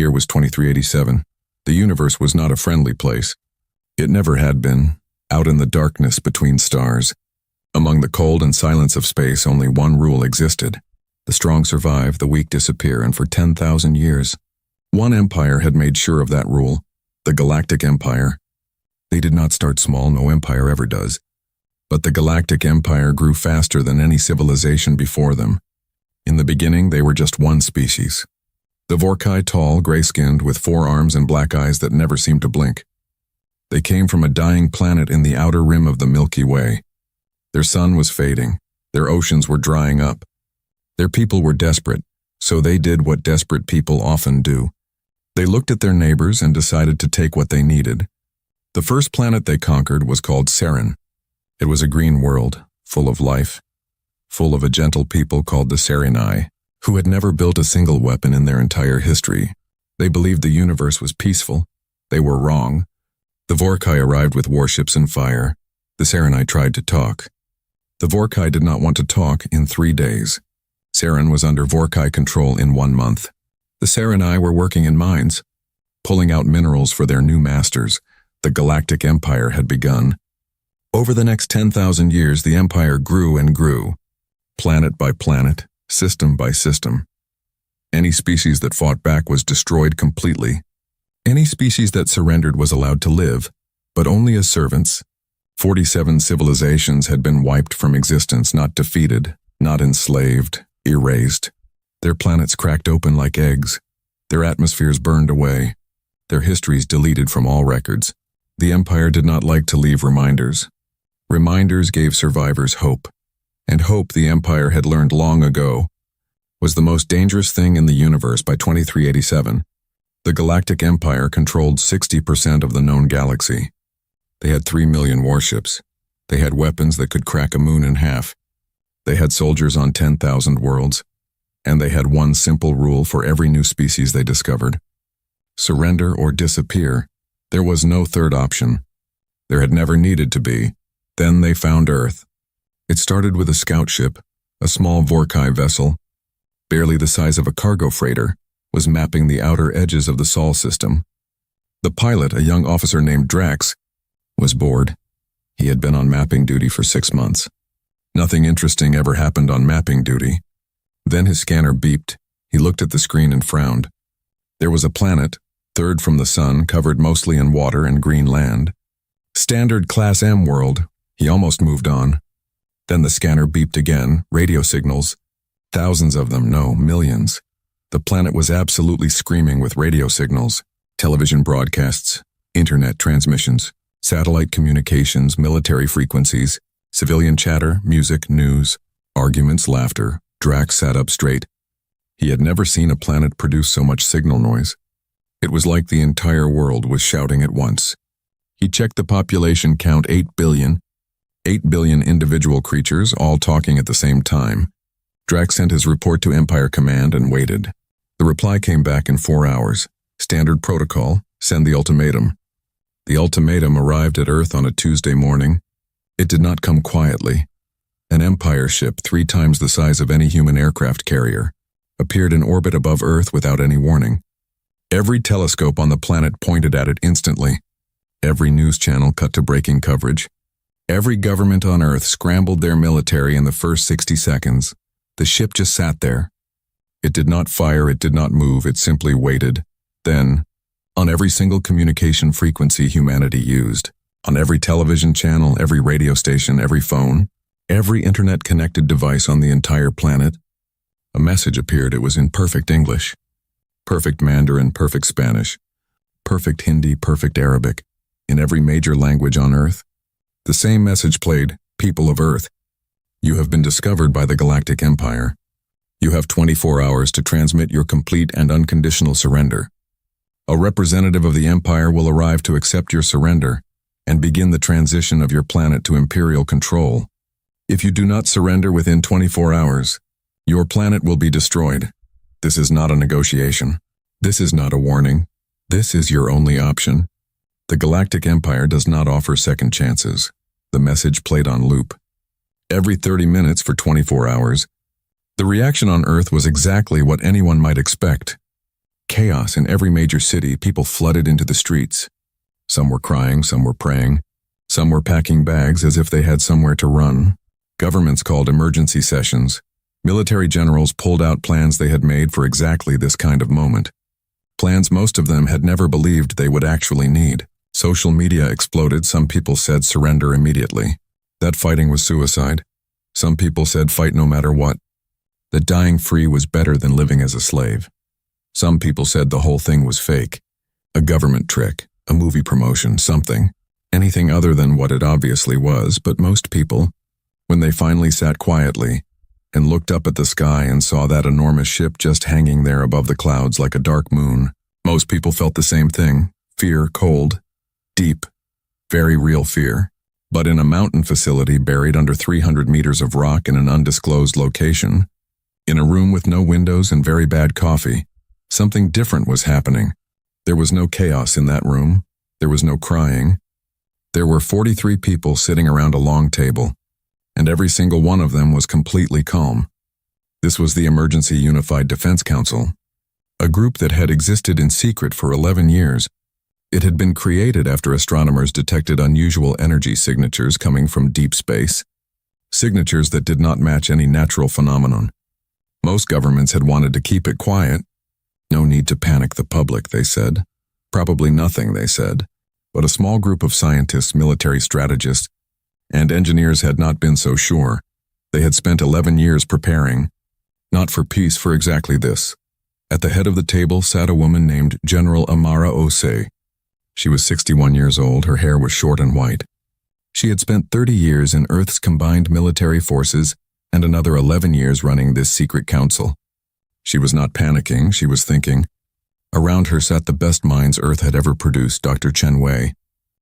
year was 2387. The universe was not a friendly place. It never had been, out in the darkness between stars. Among the cold and silence of space, only one rule existed. The strong survive, the weak disappear, and for 10,000 years. One empire had made sure of that rule, the Galactic Empire. They did not start small, no empire ever does. But the Galactic Empire grew faster than any civilization before them. In the beginning, they were just one species. The Vorkai, tall, gray-skinned, with 4 arms and black eyes that never seemed to blink. They came from a dying planet in the outer rim of the Milky Way. Their sun was fading. Their oceans were drying up. Their people were desperate, so they did what desperate people often do. They looked at their neighbors and decided to take what they needed. The first planet they conquered was called Saren. It was a green world, full of life, full of a gentle people called the Sarenai, who had never built a single weapon in their entire history. They believed the universe was peaceful. They were wrong. The Vorkai arrived with warships and fire. The Sarenai tried to talk. The Vorkai did not want to talk in 3 days. Saren was under Vorkai control in 1 month. The Sarenai were working in mines, pulling out minerals for their new masters. The Galactic Empire had begun. Over the next 10,000 years, the empire grew and grew, planet by planet, system by system. Any species that fought back was destroyed completely. Any species that surrendered was allowed to live, but only as servants. 47 civilizations had been wiped from existence, not defeated, not enslaved, erased. Their planets cracked open like eggs. Their atmospheres burned away. Their histories deleted from all records. The Empire did not like to leave reminders. Reminders gave survivors hope. And hope, the Empire had learned long ago, was the most dangerous thing in the universe by 2387. The Galactic Empire controlled 60% of the known galaxy. They had 3 million warships. They had weapons that could crack a moon in half. They had soldiers on 10,000 worlds. And they had one simple rule for every new species they discovered. Surrender or disappear. There was no third option. There had never needed to be. Then they found Earth. It started with a scout ship, a small Vorkai vessel, barely the size of a cargo freighter, was mapping the outer edges of the Sol system. The pilot, a young officer named Drax, was bored. He had been on mapping duty for 6 months. Nothing interesting ever happened on mapping duty. Then his scanner beeped. He looked at the screen and frowned. There was a planet, third from the sun, covered mostly in water and green land. Standard Class M world. He almost moved on. Then the scanner beeped again, radio signals. Thousands of them, no, millions. The planet was absolutely screaming with radio signals, television broadcasts, internet transmissions, satellite communications, military frequencies, civilian chatter, music, news, arguments, laughter. Drax sat up straight. He had never seen a planet produce so much signal noise. It was like the entire world was shouting at once. He checked the population count, 8 billion. 8 billion individual creatures, all talking at the same time. Drax sent his report to Empire Command and waited. The reply came back in 4 hours. Standard protocol, send the ultimatum. The ultimatum arrived at Earth on a Tuesday morning. It did not come quietly. An Empire ship 3 times the size of any human aircraft carrier appeared in orbit above Earth without any warning. Every telescope on the planet pointed at it instantly. Every news channel cut to breaking coverage. Every government on Earth scrambled their military in the first 60 seconds. The ship just sat there. It did not fire, it did not move, it simply waited. Then, on every single communication frequency humanity used, on every television channel, every radio station, every phone, every internet-connected device on the entire planet, a message appeared. It was in perfect English, perfect Mandarin, perfect Spanish, perfect Hindi, perfect Arabic, in every major language on Earth. The same message played, "People of Earth, you have been discovered by the Galactic Empire. You have 24 hours to transmit your complete and unconditional surrender. A representative of the Empire will arrive to accept your surrender and begin the transition of your planet to Imperial control. If you do not surrender within 24 hours, your planet will be destroyed. This is not a negotiation. This is not a warning. This is your only option. The Galactic Empire does not offer second chances." The message played on loop. Every 30 minutes for 24 hours. The reaction on Earth was exactly what anyone might expect. Chaos in every major city, people flooded into the streets. Some were crying, some were praying, some were packing bags as if they had somewhere to run. Governments called emergency sessions. Military generals pulled out plans they had made for exactly this kind of moment. Plans most of them had never believed they would actually need. Social media exploded. Some people said surrender immediately. That fighting was suicide. Some people said fight no matter what. That dying free was better than living as a slave. Some people said the whole thing was fake. A government trick, a movie promotion, something. Anything other than what it obviously was, but most people, when they finally sat quietly and looked up at the sky and saw that enormous ship just hanging there above the clouds like a dark moon, most people felt the same thing. Fear, cold, deep, very real fear. But in a mountain facility buried under 300 meters of rock in an undisclosed location, in a room with no windows and very bad coffee, something different was happening. There was no chaos in that room. There was no crying. There were 43 people sitting around a long table, and every single one of them was completely calm. This was the Emergency Unified Defense Council, a group that had existed in secret for 11 years. It had been created after astronomers detected unusual energy signatures coming from deep space, signatures that did not match any natural phenomenon. Most governments had wanted to keep it quiet. No need to panic the public, they said. Probably nothing, they said. But a small group of scientists, military strategists, and engineers had not been so sure. They had spent 11 years preparing, not for peace, for exactly this. At the head of the table sat a woman named General Amara Osei. She was 61 years old, her hair was short and white. She had spent 30 years in Earth's combined military forces and another 11 years running this secret council. She was not panicking, she was thinking. Around her sat the best minds Earth had ever produced, Dr. Chen Wei,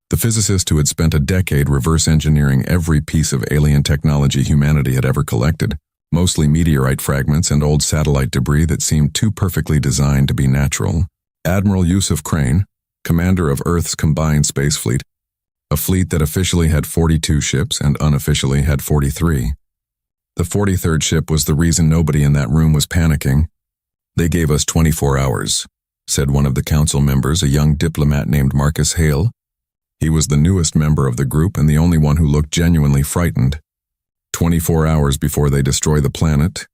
the physicist who had spent a decade reverse engineering every piece of alien technology humanity had ever collected, mostly meteorite fragments and old satellite debris that seemed too perfectly designed to be natural. Admiral Yusuf Crane, commander of Earth's combined space fleet, a fleet that officially had 42 ships and unofficially had 43. The 43rd ship was the reason nobody in that room was panicking. They gave us 24 hours, said one of the council members, a young diplomat named Marcus Hale. He was the newest member of the group and the only one who looked genuinely frightened. 24 hours before they destroy the planet.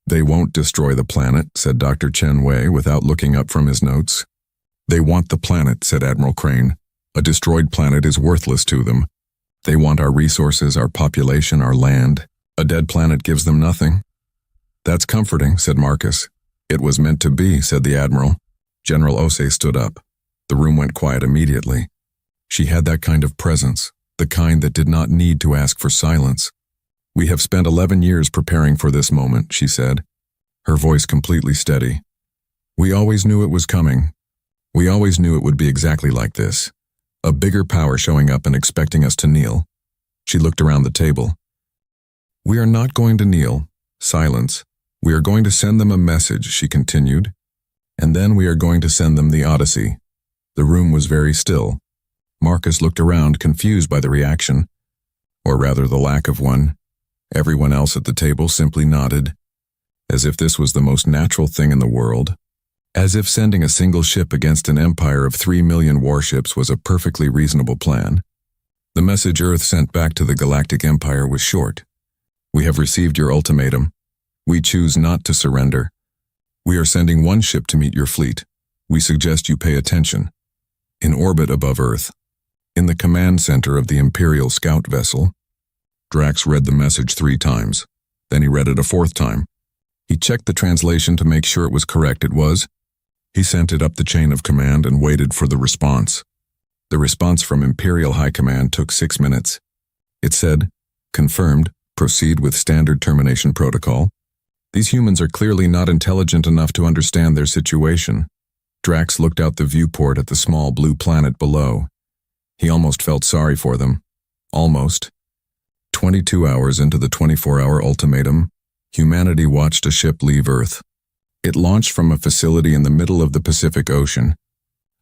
They won't destroy the planet, said Dr. Chen Wei without looking up from his notes. They want the planet, said Admiral Crane. A destroyed planet is worthless to them. They want our resources, our population, our land. A dead planet gives them nothing. That's comforting, said Marcus. It was meant to be, said the Admiral. General Osei stood up. The room went quiet immediately. She had that kind of presence, the kind that did not need to ask for silence. We have spent 11 years preparing for this moment, she said, her voice completely steady. We always knew it was coming. We always knew it would be exactly like this. A bigger power showing up and expecting us to kneel. She looked around the table. We are not going to kneel. Silence. We are going to send them a message, she continued. And then we are going to send them the Odyssey. The room was very still. Marcus looked around, confused by the reaction, or rather the lack of one. Everyone else at the table simply nodded, as if this was the most natural thing in the world, as if sending a single ship against an empire of 3 million warships was a perfectly reasonable plan. The message Earth sent back to the Galactic Empire was short. We have received your ultimatum. We choose not to surrender. We are sending one ship to meet your fleet. We suggest you pay attention. In orbit above Earth, in the command center of the Imperial Scout vessel. Drax read the message 3 times. Then he read it a 4th time. He checked the translation to make sure it was correct. It was. He sent it up the chain of command and waited for the response. The response from Imperial High Command took 6 minutes. It said, confirmed, proceed with standard termination protocol. These humans are clearly not intelligent enough to understand their situation. Drax looked out the viewport at the small blue planet below. He almost felt sorry for them. Almost. 22 hours into the 24-hour ultimatum, humanity watched a ship leave Earth. It launched from a facility in the middle of the Pacific Ocean,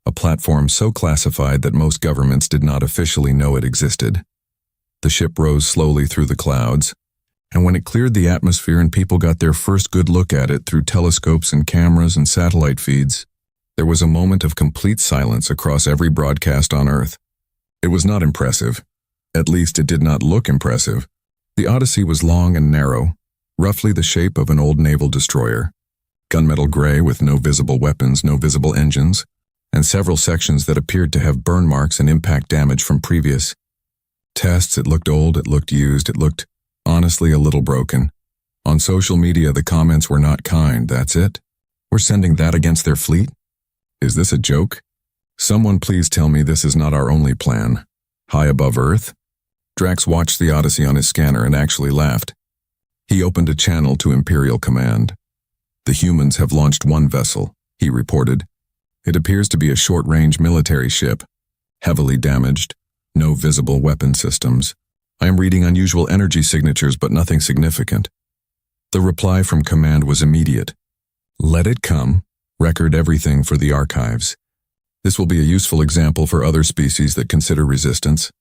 a platform so classified that most governments did not officially know it existed. The ship rose slowly through the clouds, and when it cleared the atmosphere and people got their first good look at it through telescopes and cameras and satellite feeds, There was a moment of complete silence across every broadcast on Earth. It was not impressive. At least it did not look impressive. The Odyssey was long and narrow, roughly the shape of an old naval destroyer. Gunmetal gray with no visible weapons, no visible engines, and several sections that appeared to have burn marks and impact damage from previous tests. It looked old, it looked used, it looked, honestly, a little broken. On social media, the comments were not kind. That's it? We're sending that against their fleet? Is this a joke? Someone please tell me this is not our only plan. High above Earth? Drax watched the Odyssey on his scanner and actually laughed. He opened a channel to Imperial Command. The humans have launched one vessel, he reported. It appears to be a short-range military ship, heavily damaged, no visible weapon systems. I am reading unusual energy signatures, but nothing significant. The reply from Command was immediate. Let it come. Record everything for the archives. This will be a useful example for other species that consider resistance.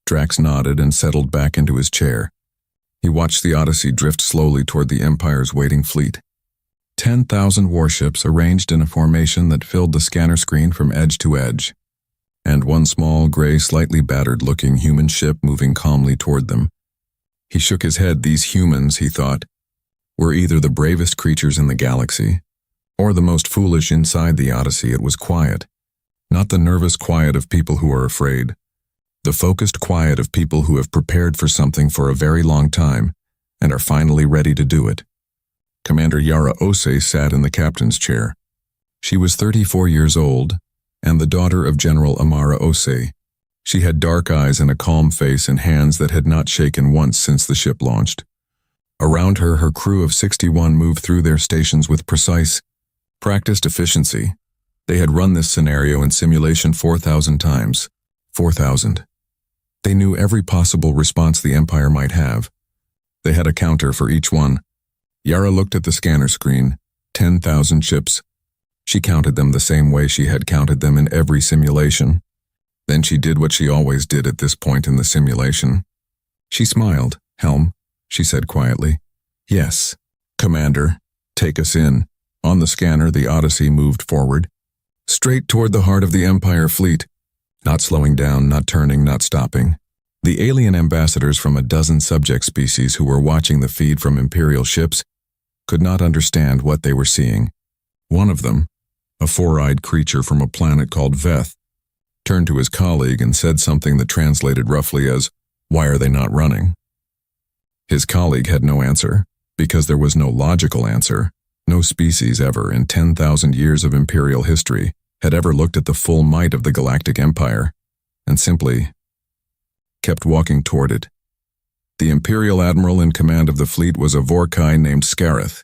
Drax nodded and settled back into his chair. He watched the Odyssey drift slowly toward the Empire's waiting fleet. 10,000 warships arranged in a formation that filled the scanner screen from edge to edge, and one small, gray, slightly battered-looking human ship moving calmly toward them. He shook his head. These humans, he thought, were either the bravest creatures in the galaxy, or the most foolish inside the Odyssey. It was quiet, not the nervous quiet of people who are afraid, the focused quiet of people who have prepared for something for a very long time and are finally ready to do it. Commander Yara Ose sat in the captain's chair. She was 34 years old and the daughter of General Amara Ose. She had dark eyes and a calm face and hands that had not shaken once since the ship launched. Around her, her crew of 61 moved through their stations with precise, practiced efficiency. They had run this scenario in simulation 4,000 times. 4,000. They knew every possible response the Empire might have. They had a counter for each one. Yara looked at the scanner screen. 10,000 ships. She counted them the same way she had counted them in every simulation. Then she did what she always did at this point in the simulation. She smiled. Helm, she said quietly. Yes, Commander, take us in. On the scanner, the Odyssey moved forward, straight toward the heart of the Empire fleet, not slowing down, not turning, not stopping. The alien ambassadors from a dozen subject species who were watching the feed from Imperial ships could not understand what they were seeing. One of them, a four-eyed creature from a planet called Veth, turned to his colleague and said something that translated roughly as, "Why are they not running?" His colleague had no answer, because there was no logical answer. No species ever, in 10,000 years of Imperial history, had ever looked at the full might of the Galactic Empire, and simply kept walking toward it. The Imperial Admiral in command of the fleet was a Vorkai named Scareth.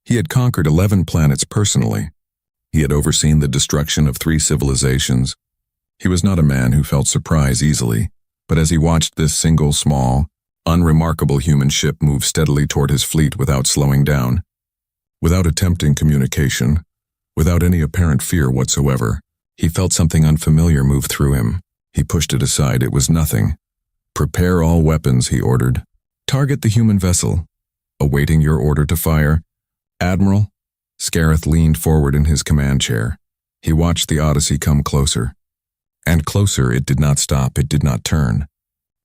He had conquered 11 planets personally. He had overseen the destruction of 3 civilizations. He was not a man who felt surprise easily, but as he watched this single, small, unremarkable human ship move steadily toward his fleet without slowing down, without attempting communication, without any apparent fear whatsoever, he felt something unfamiliar move through him. He pushed it aside. It was nothing. Prepare all weapons, he ordered. Target the human vessel. Awaiting your order to fire. Admiral? Scareth leaned forward in his command chair. He watched the Odyssey come closer. And closer. It did not stop. It did not turn.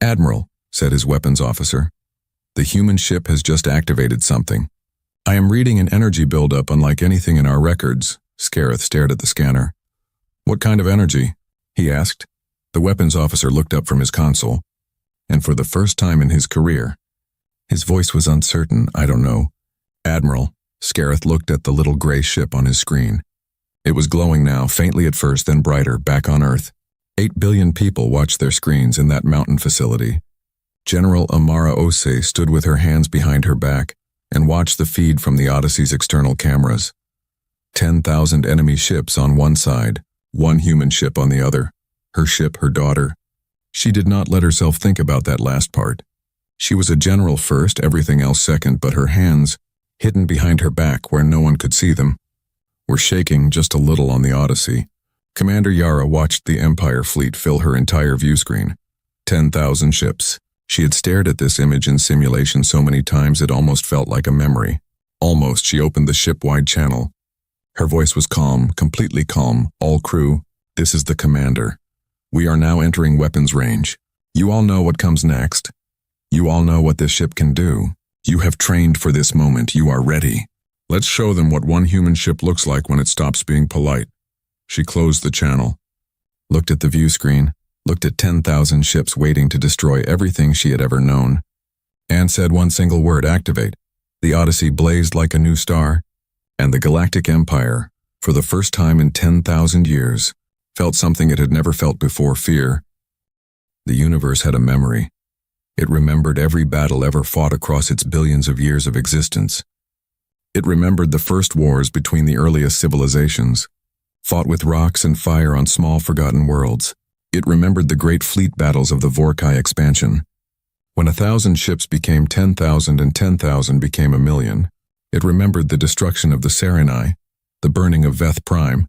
Admiral, said his weapons officer, the human ship has just activated something. I am reading an energy buildup unlike anything in our records. Scareth stared at the scanner. What kind of energy? He asked. The weapons officer looked up from his console, and for the first time in his career, his voice was uncertain. I don't know. Admiral, Scareth looked at the little gray ship on his screen. It was glowing now, faintly at first, then brighter, back on Earth. 8 billion people watched their screens in that mountain facility. General Amara Ose stood with her hands behind her back and watched the feed from the Odyssey's external cameras. 10,000 enemy ships on one side, one human ship on the other. Her ship, her daughter. She did not let herself think about that last part. She was a general first, everything else second, but her hands, hidden behind her back where no one could see them, were shaking just a little on the Odyssey. Commander Yara watched the Empire fleet fill her entire view screen. 10,000 ships. She had stared at this image in simulation so many times it almost felt like a memory. Almost. She opened the ship-wide channel. Her voice was calm, completely calm. All crew, this is the commander. We are now entering weapons range. You all know what comes next. You all know what this ship can do. You have trained for this moment. You are ready. Let's show them what one human ship looks like when it stops being polite. She closed the channel, looked at the view screen, looked at 10,000 ships waiting to destroy everything she had ever known, and said one single word: activate. The Odyssey blazed like a new star, and the Galactic Empire, for the first time in 10,000 years, felt something it had never felt before: fear. The universe had a memory. It remembered every battle ever fought across its billions of years of existence. It remembered the first wars between the earliest civilizations, fought with rocks and fire on small forgotten worlds. It remembered the great fleet battles of the Vorkai expansion, when 1,000 ships became 10,000 and 10,000 became 1,000,000. It remembered the destruction of the Serenai, the burning of Veth Prime,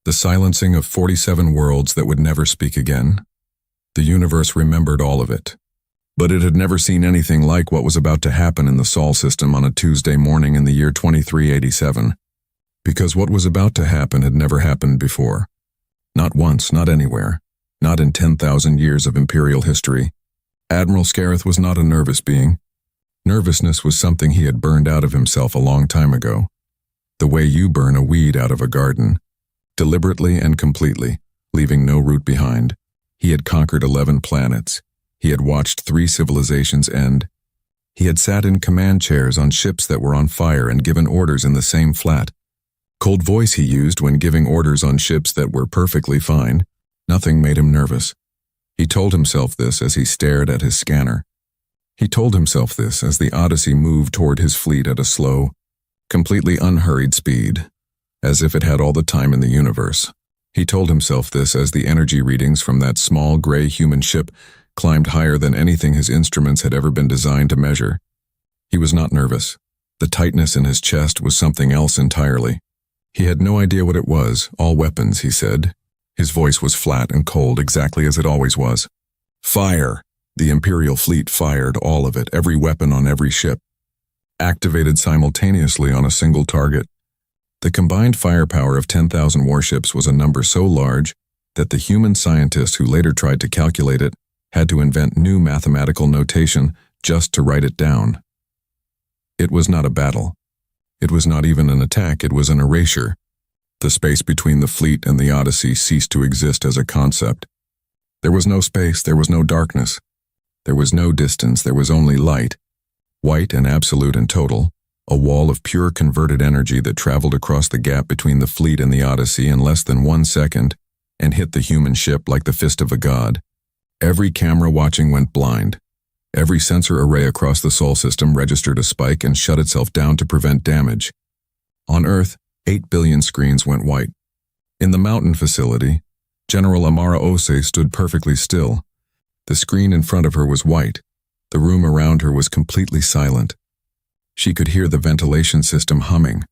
the silencing of 47 worlds that would never speak again. The universe remembered all of it. But it had never seen anything like what was about to happen in the Sol system on a Tuesday morning in the year 2387. Because what was about to happen had never happened before. Not once, not anywhere, not in 10,000 years of Imperial history. Admiral Scarith was not a nervous being. Nervousness was something he had burned out of himself a long time ago. The way you burn a weed out of a garden. Deliberately and completely, leaving no root behind. He had conquered 11 planets. He had watched 3 civilizations end. He had sat in command chairs on ships that were on fire and given orders in the same flat. Cold voice he used when giving orders on ships that were perfectly fine. Nothing made him nervous. He told himself this as he stared at his scanner. He told himself this as the Odyssey moved toward his fleet at a slow, completely unhurried speed, as if it had all the time in the universe. He told himself this as the energy readings from that small gray human ship climbed higher than anything his instruments had ever been designed to measure. He was not nervous. The tightness in his chest was something else entirely. He had no idea what it was. All weapons, he said. His voice was flat and cold, exactly as it always was. Fire! The Imperial fleet fired, all of it, every weapon on every ship. Activated simultaneously on a single target. The combined firepower of 10,000 warships was a number so large that the human scientist who later tried to calculate it had to invent new mathematical notation just to write it down. It was not a battle. It was not even an attack, it was an erasure. The space between the fleet and the Odyssey ceased to exist as a concept. There was no space, there was no darkness. There was no distance, there was only light. White and absolute and total, a wall of pure converted energy that traveled across the gap between the fleet and the Odyssey in less than 1 second and hit the human ship like the fist of a god. Every camera watching went blind. Every sensor array across the Sol system registered a spike and shut itself down to prevent damage. On Earth, 8 billion screens went white. In the mountain facility, General Amara Ose stood perfectly still. The screen in front of her was white. The room around her was completely silent. She could hear the ventilation system humming.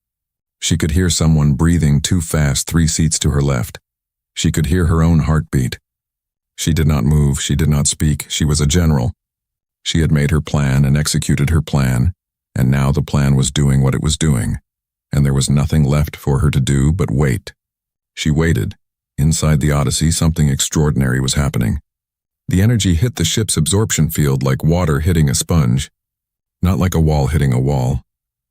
She could hear someone breathing too fast 3 seats to her left. She could hear her own heartbeat. She did not move, she did not speak, she was a general. She had made her plan and executed her plan, and now the plan was doing what it was doing, and there was nothing left for her to do but wait. She waited. Inside the Odyssey, something extraordinary was happening. The energy hit the ship's absorption field like water hitting a sponge. Not like a wall hitting a wall.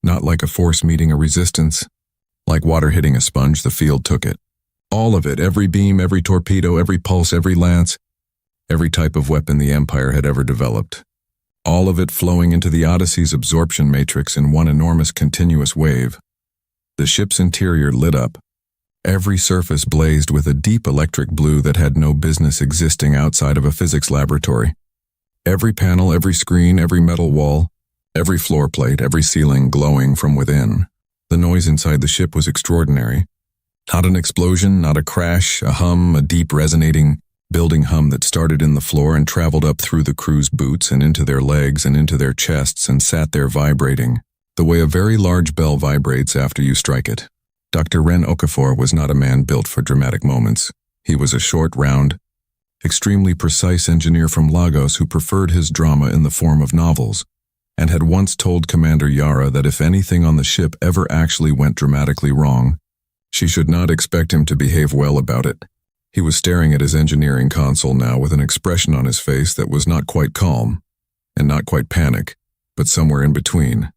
Not like a force meeting a resistance. Like water hitting a sponge, the field took it. All of it, every beam, every torpedo, every pulse, every lance, every type of weapon the Empire had ever developed. All of it flowing into the Odyssey's absorption matrix in one enormous continuous wave. The ship's interior lit up. Every surface blazed with a deep electric blue that had no business existing outside of a physics laboratory. Every panel, every screen, every metal wall, every floor plate, every ceiling glowing from within. The noise inside the ship was extraordinary. Not an explosion, not a crash, a hum, a deep resonating building hum that started in the floor and traveled up through the crew's boots and into their legs and into their chests and sat there vibrating, the way a very large bell vibrates after you strike it. Dr. Ren Okafor was not a man built for dramatic moments. He was a short, round, extremely precise engineer from Lagos who preferred his drama in the form of novels, and had once told Commander Yara that if anything on the ship ever actually went dramatically wrong, She should not expect him to behave well about it. He was staring at his engineering console now with an expression on his face that was not quite calm, and not quite panic, but somewhere in between.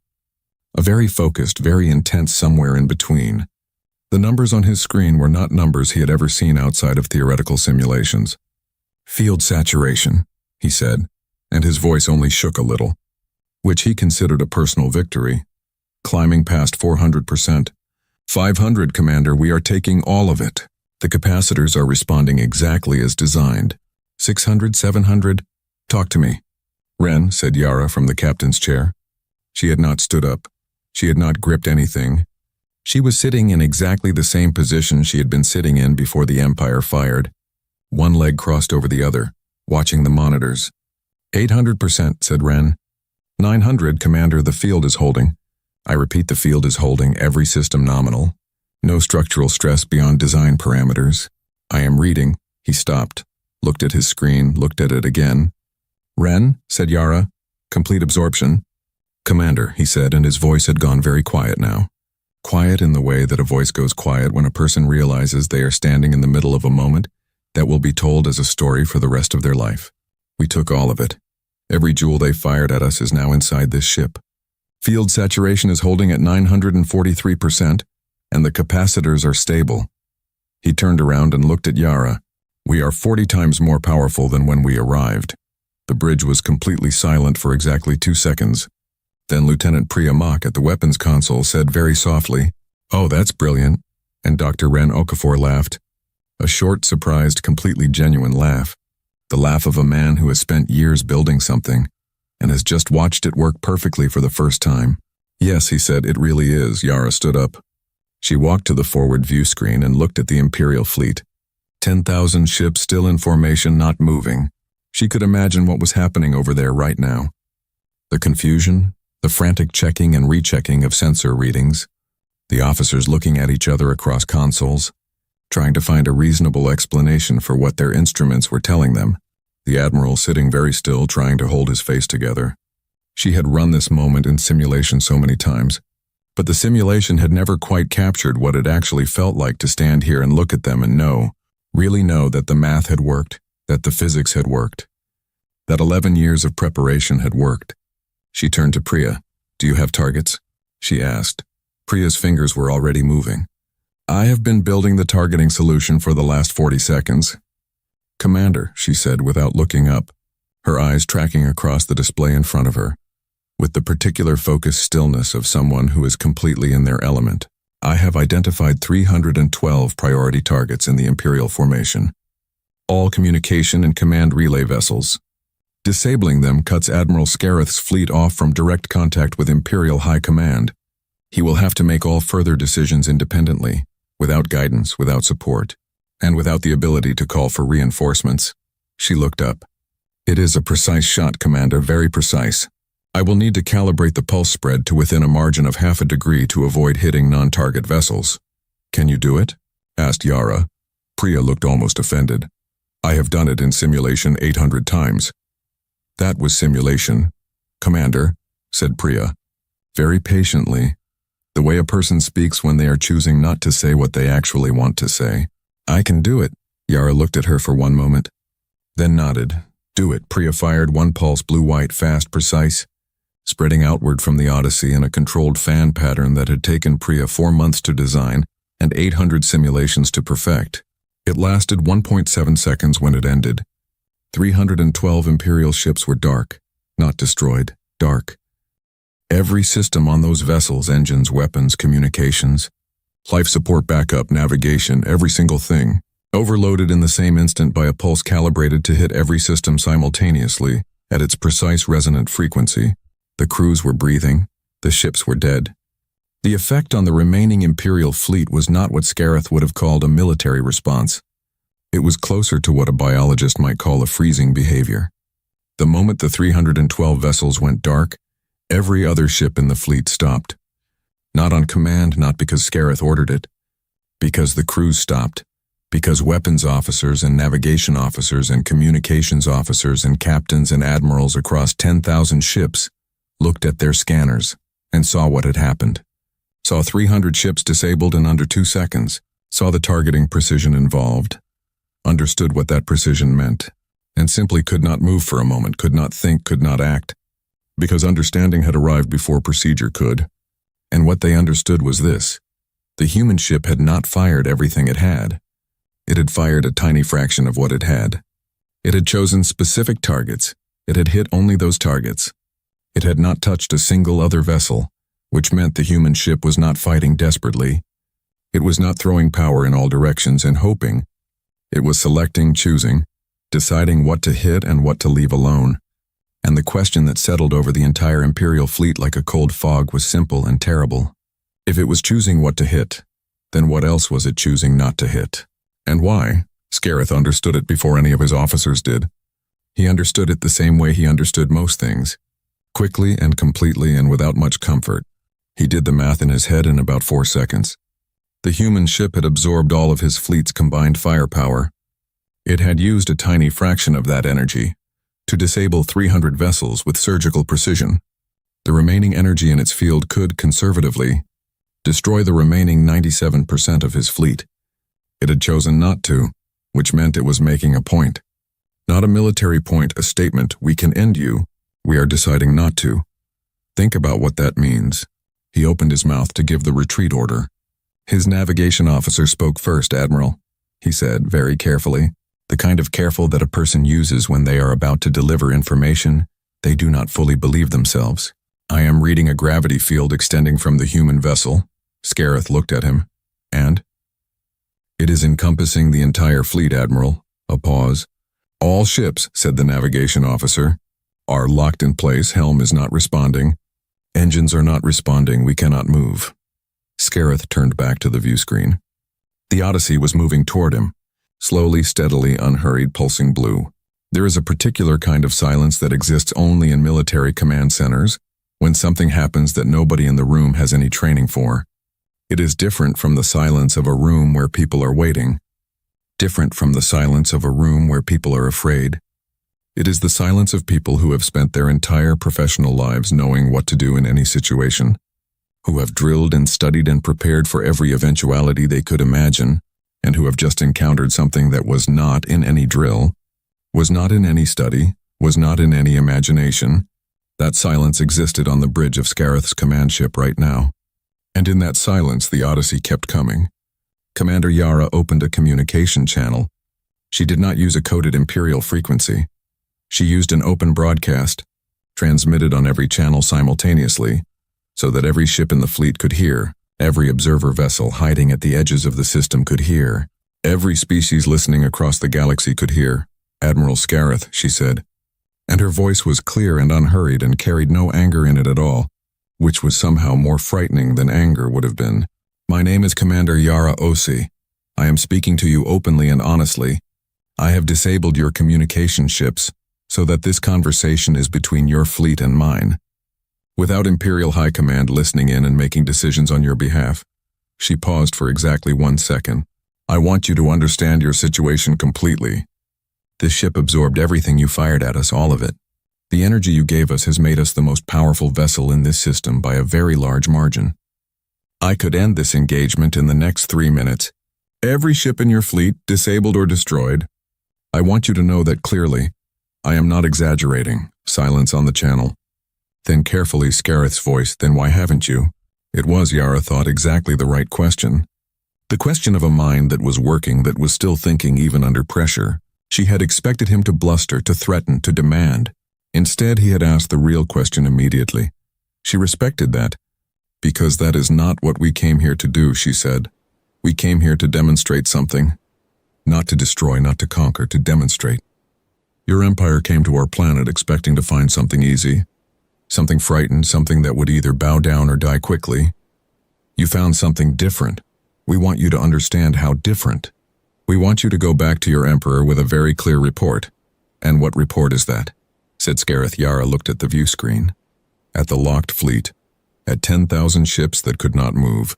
A very focused, very intense somewhere in between. The numbers on his screen were not numbers he had ever seen outside of theoretical simulations. "Field saturation," he said, and his voice only shook a little, which he considered a personal victory. "Climbing past 400%. 500, Commander, we are taking all of it. The capacitors are responding exactly as designed. 600, 700, talk to me." "Ren," said Yara from the captain's chair. She had not stood up. She had not gripped anything. She was sitting in exactly the same position she had been sitting in before the Empire fired. One leg crossed over the other, watching the monitors. 800%, said Ren. 900, Commander, the field is holding. I repeat, the field is holding, every system nominal. No structural stress beyond design parameters. I am reading. He stopped, looked at his screen, looked at it again. Ren, said Yara. Complete absorption. Commander, he said, and his voice had gone very quiet now. Quiet in the way that a voice goes quiet when a person realizes they are standing in the middle of a moment that will be told as a story for the rest of their life. We took all of it. Every joule they fired at us is now inside this ship. Field saturation is holding at 943%, and the capacitors are stable. He turned around and looked at Yara. We are 40 times more powerful than when we arrived. The bridge was completely silent for exactly 2 seconds. Then Lieutenant Priya Mok at the weapons console said very softly, "Oh, that's brilliant," and Dr. Ren Okafor laughed. A short, surprised, completely genuine laugh. The laugh of a man who has spent years building something and has just watched it work perfectly for the first time. Yes, he said, it really is. Yara stood up. She walked to the forward view screen and looked at the Imperial fleet. 10,000 ships still in formation, not moving. She could imagine what was happening over there right now. The confusion, the frantic checking and rechecking of sensor readings, the officers looking at each other across consoles, trying to find a reasonable explanation for what their instruments were telling them, the Admiral sitting very still trying to hold his face together. She had run this moment in simulation so many times, but the simulation had never quite captured what it actually felt like to stand here and look at them and know, really know that the math had worked, that the physics had worked, that 11 years of preparation had worked. She turned to Priya. "Do you have targets?" she asked. Priya's fingers were already moving. "I have been building the targeting solution for the last 40 seconds. Commander," she said without looking up, her eyes tracking across the display in front of her, with the particular focused stillness of someone who is completely in their element. "I have identified 312 priority targets in the Imperial formation. All communication and command relay vessels. Disabling them cuts Admiral Scareth's fleet off from direct contact with Imperial High Command. He will have to make all further decisions independently, without guidance, without support, and without the ability to call for reinforcements." She looked up. "It is a precise shot, Commander, very precise. I will need to calibrate the pulse spread to within a margin of half a degree to avoid hitting non-target vessels." "Can you do it?" asked Yara. Priya looked almost offended. "I have done it in simulation 800 times. "That was simulation, Commander," said Priya, very patiently, the way a person speaks when they are choosing not to say what they actually want to say. "I can do it." Yara looked at her for one moment, then nodded. "Do it." Priya fired one pulse, blue-white, fast, precise, spreading outward from the Odyssey in a controlled fan pattern that had taken Priya 4 months to design and 800 simulations to perfect. It lasted 1.7 seconds when it ended. 312 Imperial ships were dark, not destroyed, dark. Every system on those vessels, engines, weapons, communications, life support, backup, navigation, every single thing, overloaded in the same instant by a pulse calibrated to hit every system simultaneously at its precise resonant frequency. The crews were breathing, the ships were dead. The effect on the remaining Imperial fleet was not what Scareth would have called a military response. It was closer to what a biologist might call a freezing behavior. The moment the 312 vessels went dark, every other ship in the fleet stopped. Not on command, not because Scareth ordered it, because the crews stopped, because weapons officers and navigation officers and communications officers and captains and admirals across 10,000 ships looked at their scanners and saw what had happened. saw 300 ships disabled in under 2 seconds, saw the targeting precision involved, understood what that precision meant, and simply could not move for a moment, could not think, could not act, because understanding had arrived before procedure could. And what they understood was this: the human ship had not fired everything it had. It had fired a tiny fraction of what it had. It had chosen specific targets. It had hit only those targets. It had not touched a single other vessel, which meant the human ship was not fighting desperately. It was not throwing power in all directions and hoping. It was selecting, choosing, deciding what to hit and what to leave alone. And the question that settled over the entire Imperial fleet like a cold fog was simple and terrible. If it was choosing what to hit, then what else was it choosing not to hit? And why? Scareth understood it before any of his officers did. He understood it the same way he understood most things. Quickly and completely and without much comfort. He did the math in his head in about 4 seconds. The human ship had absorbed all of his fleet's combined firepower. It had used a tiny fraction of that energy to disable 300 vessels with surgical precision. The remaining energy in its field could, conservatively, destroy the remaining 97% of his fleet. It had chosen not to, which meant it was making a point. Not a military point, a statement: we can end you, we are deciding not to. Think about what that means. He opened his mouth to give the retreat order. His navigation officer spoke first. "Admiral," he said, very carefully, the kind of careful that a person uses when they are about to deliver information they do not fully believe themselves. "I am reading a gravity field extending from the human vessel." Scareth looked at him. "And?" "It is encompassing the entire fleet, Admiral." A pause. "All ships," said the navigation officer, "are locked in place. Helm is not responding. Engines are not responding. We cannot move." Scareth turned back to the view screen. The Odyssey was moving toward him. Slowly, steadily, unhurried, pulsing blue. There is a particular kind of silence that exists only in military command centers, when something happens that nobody in the room has any training for. It is different from the silence of a room where people are waiting. Different from the silence of a room where people are afraid. It is the silence of people who have spent their entire professional lives knowing what to do in any situation, who have drilled and studied and prepared for every eventuality they could imagine, and who have just encountered something that was not in any drill, was not in any study, was not in any imagination. That silence existed on the bridge of Scareth's command ship right now. And in that silence, the Odyssey kept coming. Commander Yara opened a communication channel. She did not use a coded Imperial frequency. She used an open broadcast, transmitted on every channel simultaneously, so that every ship in the fleet could hear, every observer vessel hiding at the edges of the system could hear, every species listening across the galaxy could hear. "Admiral Scareth," she said, and her voice was clear and unhurried and carried no anger in it at all, which was somehow more frightening than anger would have been. "My name is Commander Yara Osi. I am speaking to you openly and honestly. I have disabled your communication ships, so that this conversation is between your fleet and mine. Without Imperial High Command listening in and making decisions on your behalf." She paused for exactly 1 second. "I want you to understand your situation completely. This ship absorbed everything you fired at us, all of it. The energy you gave us has made us the most powerful vessel in this system by a very large margin. I could end this engagement in the next 3 minutes. Every ship in your fleet, disabled or destroyed. I want you to know that clearly. I am not exaggerating." Silence on the channel. Then carefully, Scareth's voice, "Then why haven't you?" It was, Yara thought, exactly the right question. The question of a mind that was working, that was still thinking even under pressure. She had expected him to bluster, to threaten, to demand. Instead, he had asked the real question immediately. She respected that. "Because that is not what we came here to do," she said. "We came here to demonstrate something. Not to destroy, not to conquer, to demonstrate. Your empire came to our planet expecting to find something easy. Something frightened, something that would either bow down or die quickly. You found something different. We want you to understand how different. We want you to go back to your emperor with a very clear report." "And what report is that?" said Scareth. Yara looked at the view screen. At the locked fleet. At 10,000 ships that could not move.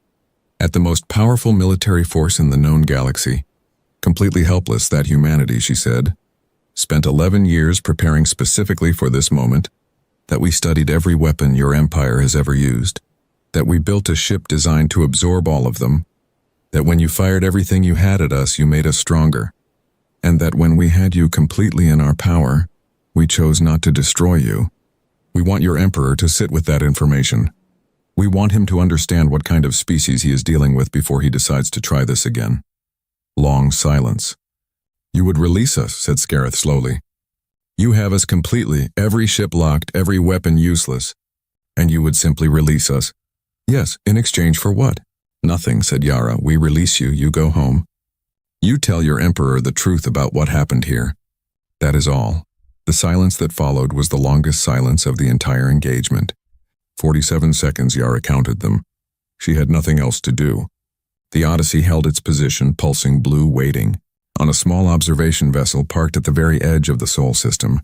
At the most powerful military force in the known galaxy. Completely helpless, that humanity, she said. Spent 11 years preparing specifically for this moment. That we studied every weapon your empire has ever used. That we built a ship designed to absorb all of them. That when you fired everything you had at us, you made us stronger. And that when we had you completely in our power, we chose not to destroy you. We want your Emperor to sit with that information. We want him to understand what kind of species he is dealing with before he decides to try this again. Long silence. You would release us, said Scareth slowly. You have us completely, every ship locked, every weapon useless. And you would simply release us. Yes, in exchange for what? Nothing, said Yara. We release you, you go home. You tell your Emperor the truth about what happened here. That is all. The silence that followed was the longest silence of the entire engagement. 47 seconds, Yara counted them. She had nothing else to do. The Odyssey held its position, pulsing blue, waiting, on a small observation vessel parked at the very edge of the Sol system,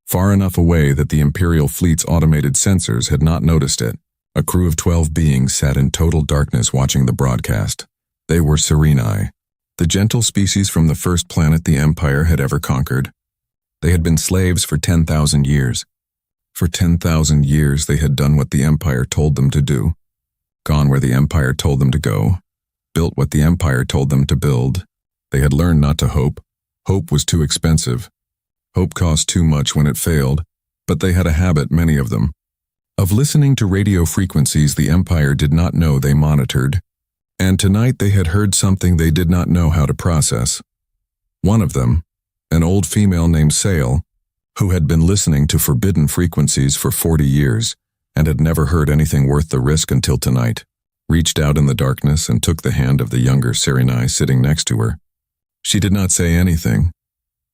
far enough away that the Imperial fleet's automated sensors had not noticed it. A crew of 12 beings sat in total darkness watching the broadcast. They were Serenai, the gentle species from the first planet the Empire had ever conquered. They had been slaves for 10,000 years. For 10,000 years they had done what the Empire told them to do, gone where the Empire told them to go, built what the Empire told them to build. They had learned not to hope. Hope was too expensive. Hope cost too much when it failed, but they had a habit, many of them, of listening to radio frequencies the Empire did not know they monitored. And tonight they had heard something they did not know how to process. One of them, an old female named Sail, who had been listening to forbidden frequencies for 40 years and had never heard anything worth the risk until tonight, reached out in the darkness and took the hand of the younger Serenai sitting next to her. She did not say anything.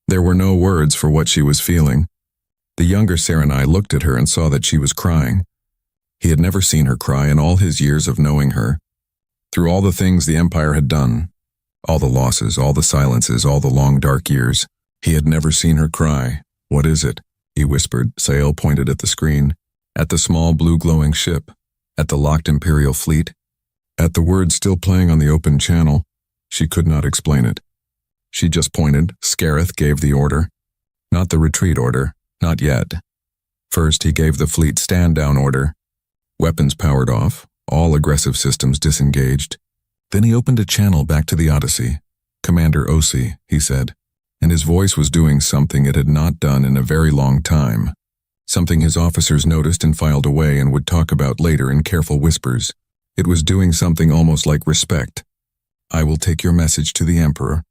There were no words for what she was feeling. The younger Serenai looked at her and saw that she was crying. He had never seen her cry in all his years of knowing her. Through all the things the Empire had done, all the losses, all the silences, all the long dark years, he had never seen her cry. What is it? He whispered. Sail pointed at the screen, at the small blue glowing ship, at the locked Imperial fleet, at the words still playing on the open channel. She could not explain it. She just pointed. Scareth gave the order. Not the retreat order. Not yet. First, he gave the fleet stand-down order. Weapons powered off, all aggressive systems disengaged. Then he opened a channel back to the Odyssey. Commander Osi, he said, and his voice was doing something it had not done in a very long time. Something his officers noticed and filed away and would talk about later in careful whispers. It was doing something almost like respect. I will take your message to the Emperor.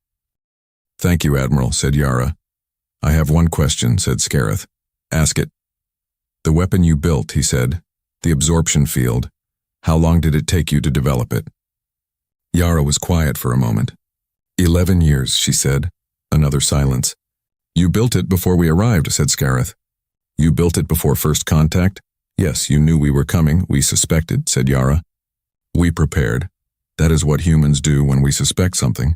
Thank you, Admiral, said Yara. I have one question, said Scareth. Ask it. The weapon you built, he said. The absorption field. How long did it take you to develop it? Yara was quiet for a moment. 11 years, she said. Another silence. You built it before we arrived, said Scareth. You built it before first contact? Yes, you knew we were coming, we suspected, said Yara. We prepared. That is what humans do when we suspect something.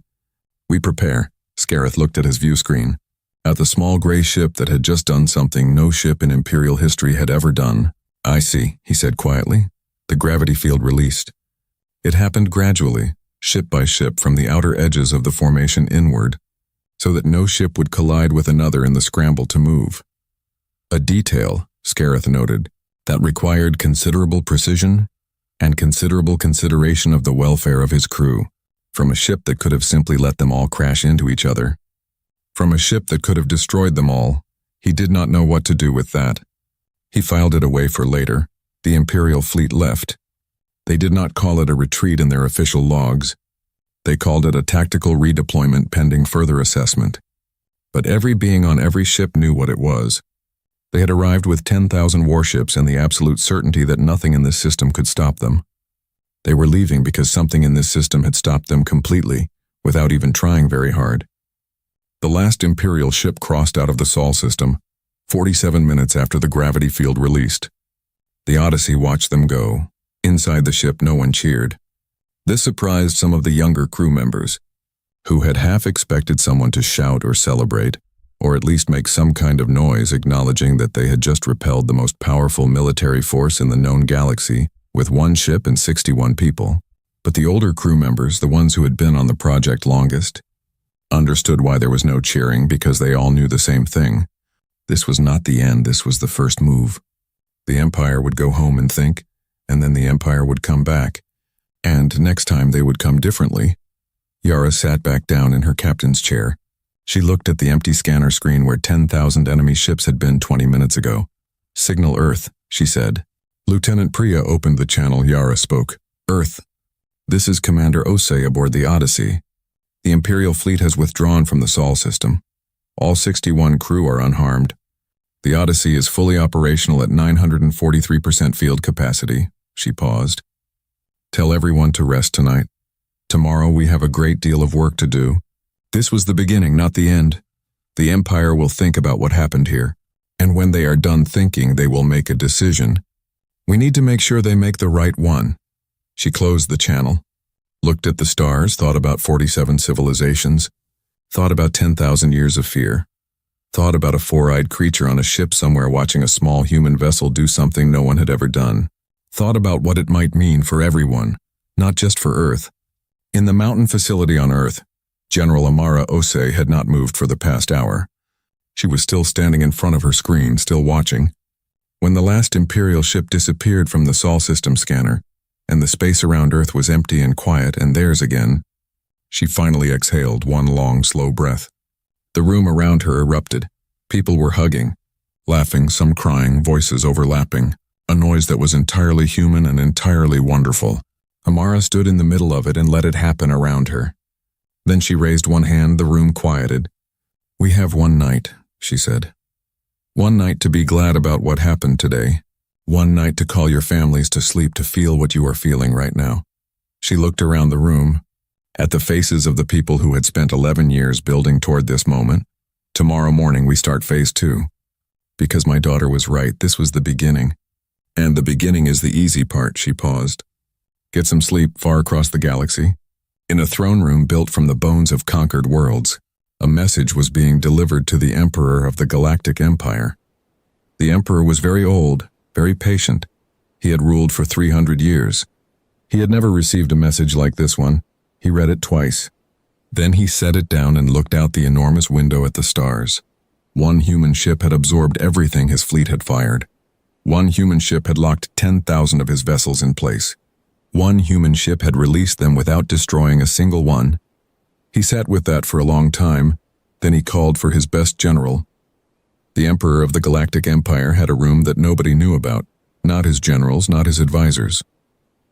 We prepare. Scareth looked at his view screen. At the small gray ship that had just done something no ship in Imperial history had ever done. I see, he said quietly. The gravity field released. It happened gradually, ship by ship from the outer edges of the formation inward, so that no ship would collide with another in the scramble to move. A detail, Scareth noted, that required considerable precision and considerable consideration of the welfare of his crew, from a ship that could have simply let them all crash into each other. From a ship that could have destroyed them all, he did not know what to do with that. He filed it away for later. The Imperial fleet left. They did not call it a retreat in their official logs. They called it a tactical redeployment pending further assessment. But every being on every ship knew what it was. They had arrived with 10,000 warships and the absolute certainty that nothing in this system could stop them. They were leaving because something in this system had stopped them completely, without even trying very hard. The last Imperial ship crossed out of the Sol system, 47 minutes after the gravity field released. The Odyssey watched them go. Inside the ship, no one cheered. This surprised some of the younger crew members, who had half expected someone to shout or celebrate, or at least make some kind of noise acknowledging that they had just repelled the most powerful military force in the known galaxy, with one ship and 61 people. But the older crew members, the ones who had been on the project longest, understood why there was no cheering because they all knew the same thing. This was not the end, this was the first move. The Empire would go home and think, and then the Empire would come back. And next time they would come differently. Yara sat back down in her captain's chair. She looked at the empty scanner screen where 10,000 enemy ships had been 20 minutes ago. "Signal Earth," she said. Lieutenant Priya opened the channel. Yara spoke. "Earth. This is Commander Osei aboard the Odyssey. The Imperial fleet has withdrawn from the Sol system. All 61 crew are unharmed. The Odyssey is fully operational at 943% field capacity." She paused. "Tell everyone to rest tonight. Tomorrow we have a great deal of work to do." This was the beginning, not the end. The Empire will think about what happened here, and when they are done thinking, they will make a decision. We need to make sure they make the right one. She closed the channel, looked at the stars, thought about 47 civilizations, thought about 10,000 years of fear, thought about a four-eyed creature on a ship somewhere watching a small human vessel do something no one had ever done, thought about what it might mean for everyone, not just for Earth. In the mountain facility on Earth, General Amara Osei had not moved for the past hour. She was still standing in front of her screen, still watching. When the last Imperial ship disappeared from the Sol system scanner, and the space around Earth was empty and quiet and theirs again, she finally exhaled one long, slow breath. The room around her erupted. People were hugging, laughing, some crying, voices overlapping, a noise that was entirely human and entirely wonderful. Amara stood in the middle of it and let it happen around her. Then she raised one hand, the room quieted. "We have one night," she said. "One night to be glad about what happened today. One night to call your families to sleep, to feel what you are feeling right now." She looked around the room, at the faces of the people who had spent 11 years building toward this moment. "Tomorrow morning we start phase 2. Because my daughter was right, this was the beginning. And the beginning is the easy part." She paused. "Get some sleep far across the galaxy." In a throne room built from the bones of conquered worlds, a message was being delivered to the Emperor of the Galactic Empire. The Emperor was very old, very patient. He had ruled for 300 years. He had never received a message like this one. He read it twice. Then he set it down and looked out the enormous window at the stars. One human ship had absorbed everything his fleet had fired. One human ship had locked 10,000 of his vessels in place. One human ship had released them without destroying a single one. He sat with that for a long time, then he called for his best general. The Emperor of the Galactic Empire had a room that nobody knew about, not his generals, not his advisors,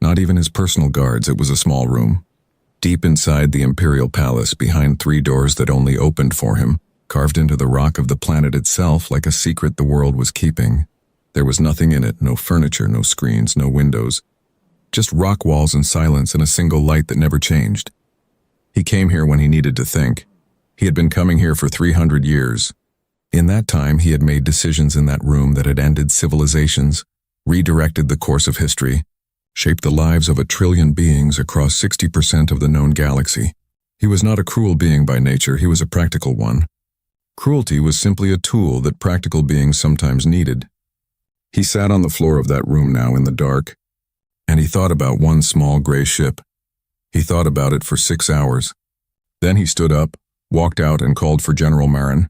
not even his personal guards. It was a small room. Deep inside the Imperial Palace, behind 3 doors that only opened for him, carved into the rock of the planet itself like a secret the world was keeping. There was nothing in it, no furniture, no screens, no windows. Just rock walls and silence and a single light that never changed. He came here when he needed to think. He had been coming here for 300 years. In that time, he had made decisions in that room that had ended civilizations, redirected the course of history, shaped the lives of 1 trillion beings across 60% of the known galaxy. He was not a cruel being by nature, he was a practical one. Cruelty was simply a tool that practical beings sometimes needed. He sat on the floor of that room now in the dark, and he thought about one small gray ship. He thought about it for 6 hours. Then he stood up, walked out and called for General Marin.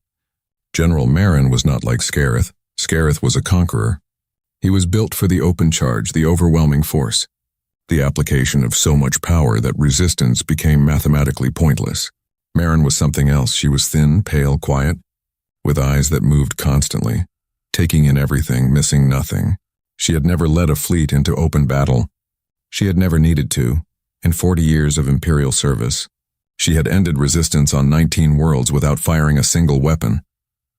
General Marin was not like Scareth. Scareth was a conqueror. He was built for the open charge, the overwhelming force, the application of so much power that resistance became mathematically pointless. Marin was something else. She was thin, pale, quiet, with eyes that moved constantly, taking in everything, missing nothing. She had never led a fleet into open battle. She had never needed to. In 40 years of Imperial service, she had ended resistance on 19 worlds without firing a single weapon.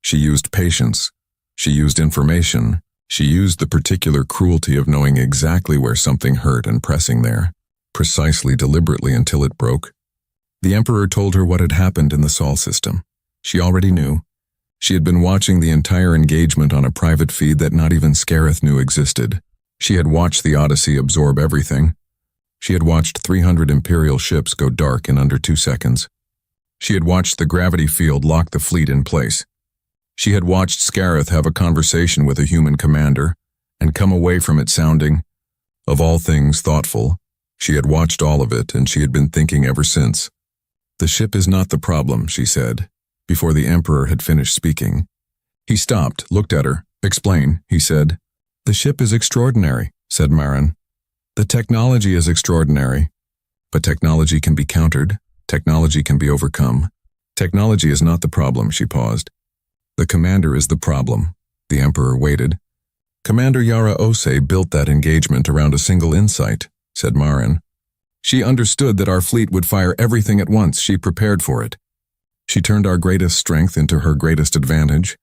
She used patience. She used information. She used the particular cruelty of knowing exactly where something hurt and pressing there, precisely, deliberately until it broke. The Emperor told her what had happened in the Sol system. She already knew. She had been watching the entire engagement on a private feed that not even Scareth knew existed. She had watched the Odyssey absorb everything. She had watched 300 Imperial ships go dark in under 2 seconds. She had watched the gravity field lock the fleet in place. She had watched Scareth have a conversation with a human commander and come away from it sounding, of all things, thoughtful. She had watched all of it, and she had been thinking ever since. "The ship is not the problem," she said, before the Emperor had finished speaking. He stopped, looked at her. "Explain," he said. "The ship is extraordinary," said Marin. The technology is extraordinary, but technology can be countered, technology can be overcome. Technology is not the problem, she paused. The commander is the problem. The Emperor waited. Commander Yara Ose built that engagement around a single insight, said Marin. She understood that our fleet would fire everything at once. She prepared for it. She turned our greatest strength into her greatest advantage.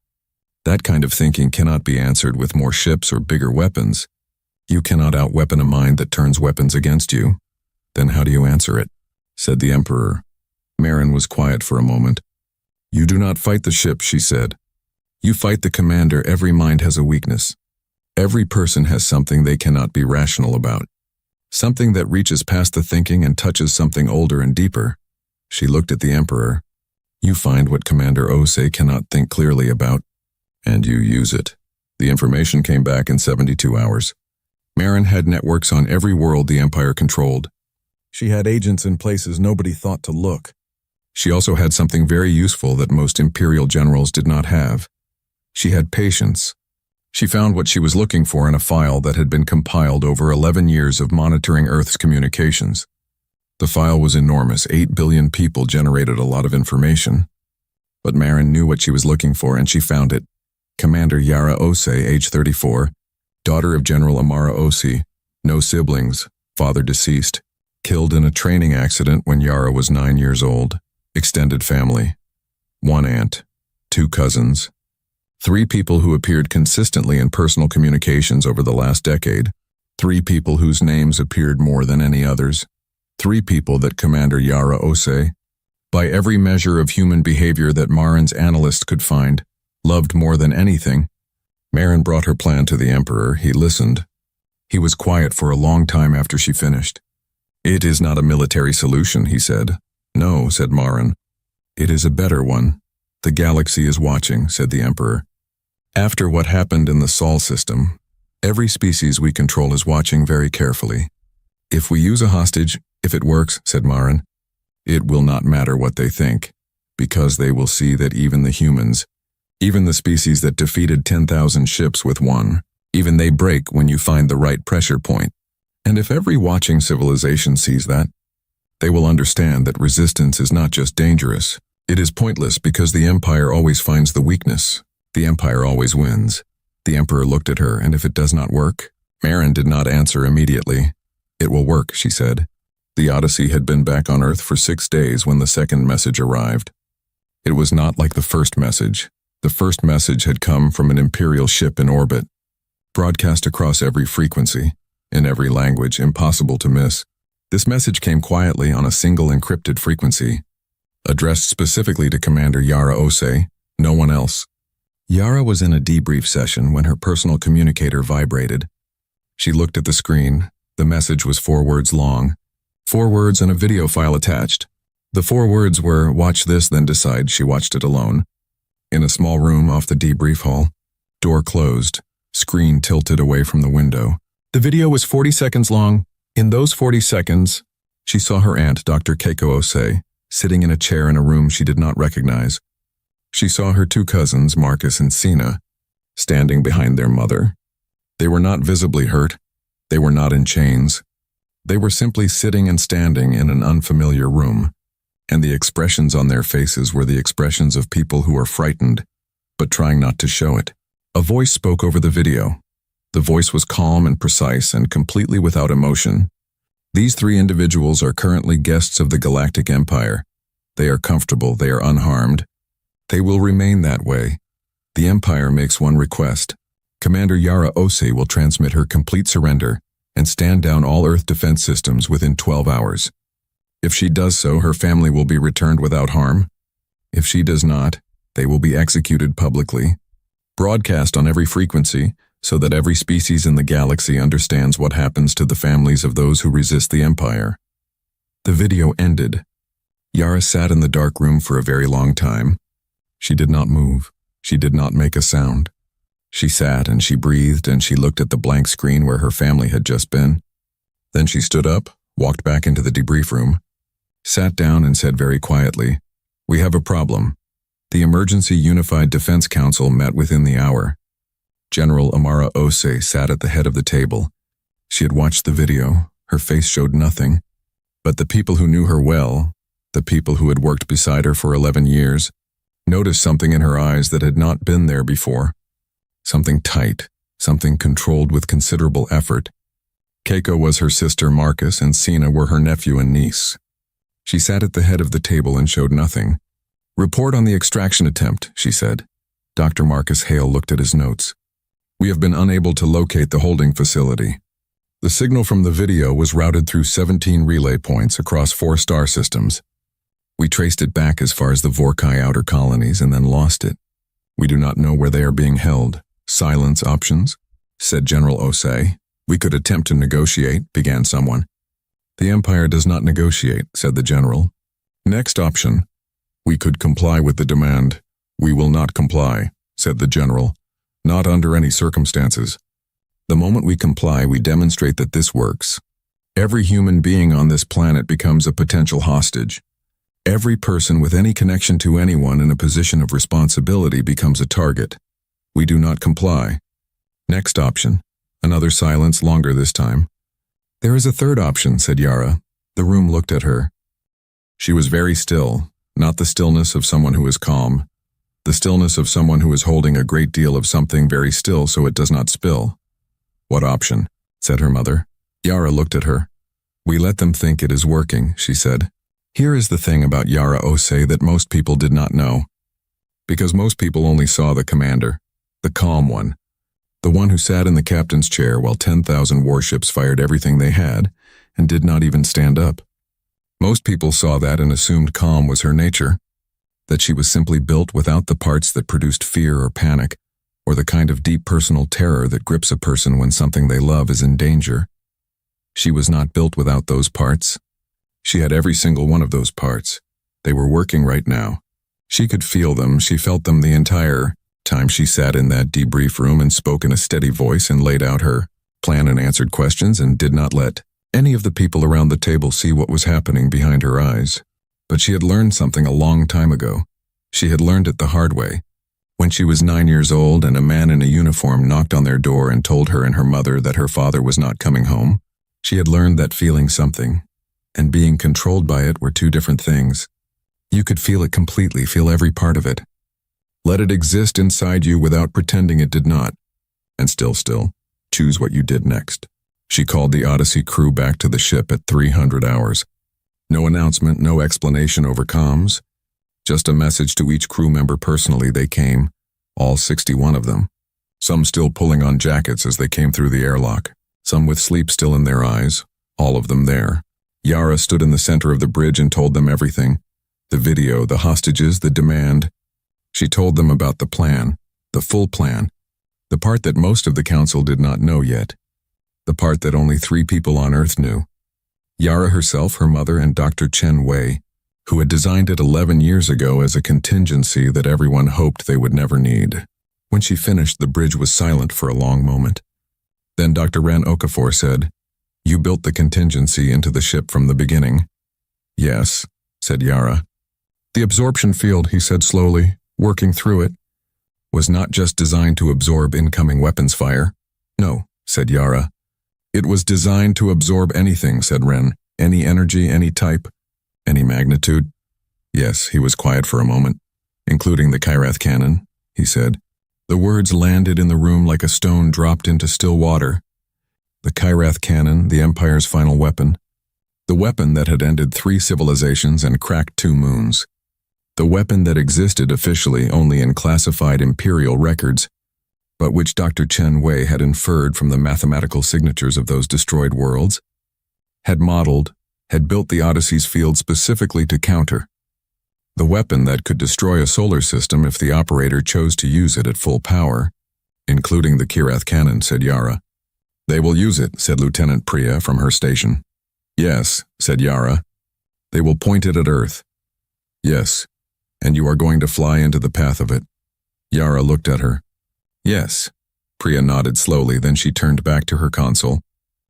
That kind of thinking cannot be answered with more ships or bigger weapons. You cannot outweapon a mind that turns weapons against you. Then how do you answer it? Said the Emperor. Marin was quiet for a moment. You do not fight the ship, she said. You fight the commander. Every mind has a weakness. Every person has something they cannot be rational about. Something that reaches past the thinking and touches something older and deeper. She looked at the Emperor. You find what Commander Ose cannot think clearly about, and you use it. The information came back in 72 hours. Marin had networks on every world the Empire controlled. She had agents in places nobody thought to look. She also had something very useful that most Imperial generals did not have. She had patience. She found what she was looking for in a file that had been compiled over 11 years of monitoring Earth's communications. The file was enormous. 8 billion people generated a lot of information. But Marin knew what she was looking for, and she found it. Commander Yara Ose, age 34, daughter of General Amara Ose, no siblings, father deceased, killed in a training accident when Yara was 9 years old, extended family, 1 aunt, 2 cousins, 3 people who appeared consistently in personal communications over the last decade, 3 people whose names appeared more than any others, 3 people that Commander Yara Ose, by every measure of human behavior that Marin's analyst could find, loved more than anything. Marin brought her plan to the Emperor. He listened. He was quiet for a long time after she finished. It is not a military solution, he said. No, said Marin. It is a better one. The galaxy is watching, said the Emperor. After what happened in the Sol system, every species we control is watching very carefully. If we use a hostage, if it works, said Marin, it will not matter what they think, because they will see that even the humans, even the species that defeated 10,000 ships with one, even they break when you find the right pressure point. And if every watching civilization sees that, they will understand that resistance is not just dangerous, it is pointless because the Empire always finds the weakness. The Empire always wins. The Emperor looked at her, and if it does not work? Marin did not answer immediately. It will work, she said. The Odyssey had been back on Earth for 6 days when the second message arrived. It was not like the first message. The first message had come from an Imperial ship in orbit, broadcast across every frequency, in every language, impossible to miss. This message came quietly on a single encrypted frequency, addressed specifically to Commander Yara Ose, no one else. Yara was in a debrief session when her personal communicator vibrated. She looked at the screen. The message was 4 words long, 4 words and a video file attached. The 4 words were, watch this, then decide. She watched it alone. In a small room off the debrief hall, door closed, screen tilted away from the window. The video was 40 seconds long. In those 40 seconds, she saw her aunt, Dr. Keiko Ose, sitting in a chair in a room she did not recognize. She saw her 2 cousins, Marcus and Sina, standing behind their mother. They were not visibly hurt. They were not in chains. They were simply sitting and standing in an unfamiliar room, and the expressions on their faces were the expressions of people who are frightened, but trying not to show it. A voice spoke over the video. The voice was calm and precise and completely without emotion. These 3 individuals are currently guests of the Galactic Empire. They are comfortable, they are unharmed. They will remain that way. The Empire makes one request. Commander Yara Ose will transmit her complete surrender and stand down all Earth defense systems within 12 hours. If she does so, her family will be returned without harm. If she does not, they will be executed publicly, broadcast on every frequency, so that every species in the galaxy understands what happens to the families of those who resist the Empire. The video ended. Yara sat in the dark room for a very long time. She did not move. She did not make a sound. She sat and she breathed and she looked at the blank screen where her family had just been. Then she stood up, walked back into the debrief room, sat down and said very quietly, "We have a problem." The Emergency Unified Defense Council met within the hour. General Amara Ose sat at the head of the table. She had watched the video. Her face showed nothing. But the people who knew her well, the people who had worked beside her for 11 years, noticed something in her eyes that had not been there before. Something tight, something controlled with considerable effort. Keiko was her sister Marcus and Sina were her nephew and niece. She sat at the head of the table and showed nothing. "Report on the extraction attempt," she said. Dr. Marcus Hale looked at his notes. "We have been unable to locate the holding facility. The signal from the video was routed through 17 relay points across 4 star systems. We traced it back as far as the Vorkai outer colonies and then lost it. We do not know where they are being held. Silence options," said General Osei. "We could attempt to negotiate," began someone. "The Empire does not negotiate," said the general. "Next option. We could comply with the demand." "We will not comply," said the general. "Not under any circumstances. The moment we comply, we demonstrate that this works. Every human being on this planet becomes a potential hostage. Every person with any connection to anyone in a position of responsibility becomes a target. We do not comply." "Next option." Another silence, longer this time. "There is a third option," said Yara. The room looked at her. She was very still, not the stillness of someone who is calm, the stillness of someone who is holding a great deal of something very still so it does not spill. "What option?" said her mother. Yara looked at her. "We let them think it is working," she said. Here is the thing about Yara Osei that most people did not know. Because most people only saw the commander, the calm one, the one who sat in the captain's chair while 10,000 warships fired everything they had and did not even stand up. Most people saw that and assumed calm was her nature, that she was simply built without the parts that produced fear or panic, or the kind of deep personal terror that grips a person when something they love is in danger. She was not built without those parts. She had every single one of those parts. They were working right now. She could feel them, she felt them the entire time she sat in that debrief room and spoke in a steady voice and laid out her plan and answered questions and did not let any of the people around the table see what was happening behind her eyes. But she had learned something a long time ago. She had learned it the hard way. When she was 9 years old and a man in a uniform knocked on their door and told her and her mother that her father was not coming home, she had learned that feeling something and being controlled by it were two different things. You could feel it completely, feel every part of it. Let it exist inside you without pretending it did not. And still, choose what you did next. She called the Odyssey crew back to the ship at 300 hours. No announcement, no explanation over comms. Just a message to each crew member personally. They came, all 61 of them. Some still pulling on jackets as they came through the airlock. Some with sleep still in their eyes. All of them there. Yara stood in the center of the bridge and told them everything. The video, the hostages, the demand. She told them about the plan, the full plan, the part that most of the council did not know yet, the part that only 3 people on Earth knew. Yara herself, her mother, and Dr. Chen Wei, who had designed it 11 years ago as a contingency that everyone hoped they would never need. When she finished, the bridge was silent for a long moment. Then Dr. Ran Okafor said, "You built the contingency into the ship from the beginning." "Yes," said Yara. "The absorption field," he said slowly, working through it, "was not just designed to absorb incoming weapons fire." "No," said Yara. "It was designed to absorb anything," said Ren. "Any energy, any type, any magnitude." "Yes," he was quiet for a moment. "Including the Kyrath cannon," he said. The words landed in the room like a stone dropped into still water. The Kyrath cannon, the Empire's final weapon. The weapon that had ended 3 civilizations and cracked 2 moons. The weapon that existed officially only in classified Imperial records, but which Dr. Chen Wei had inferred from the mathematical signatures of those destroyed worlds, had modeled, had built the Odyssey's field specifically to counter. The weapon that could destroy a solar system if the operator chose to use it at full power, including the Kyrath cannon, said Yara. "They will use it," said Lieutenant Priya from her station. "Yes," said Yara. "They will point it at Earth." "Yes, and you are going to fly into the path of it." Yara looked at her. "Yes." Priya nodded slowly, then she turned back to her console.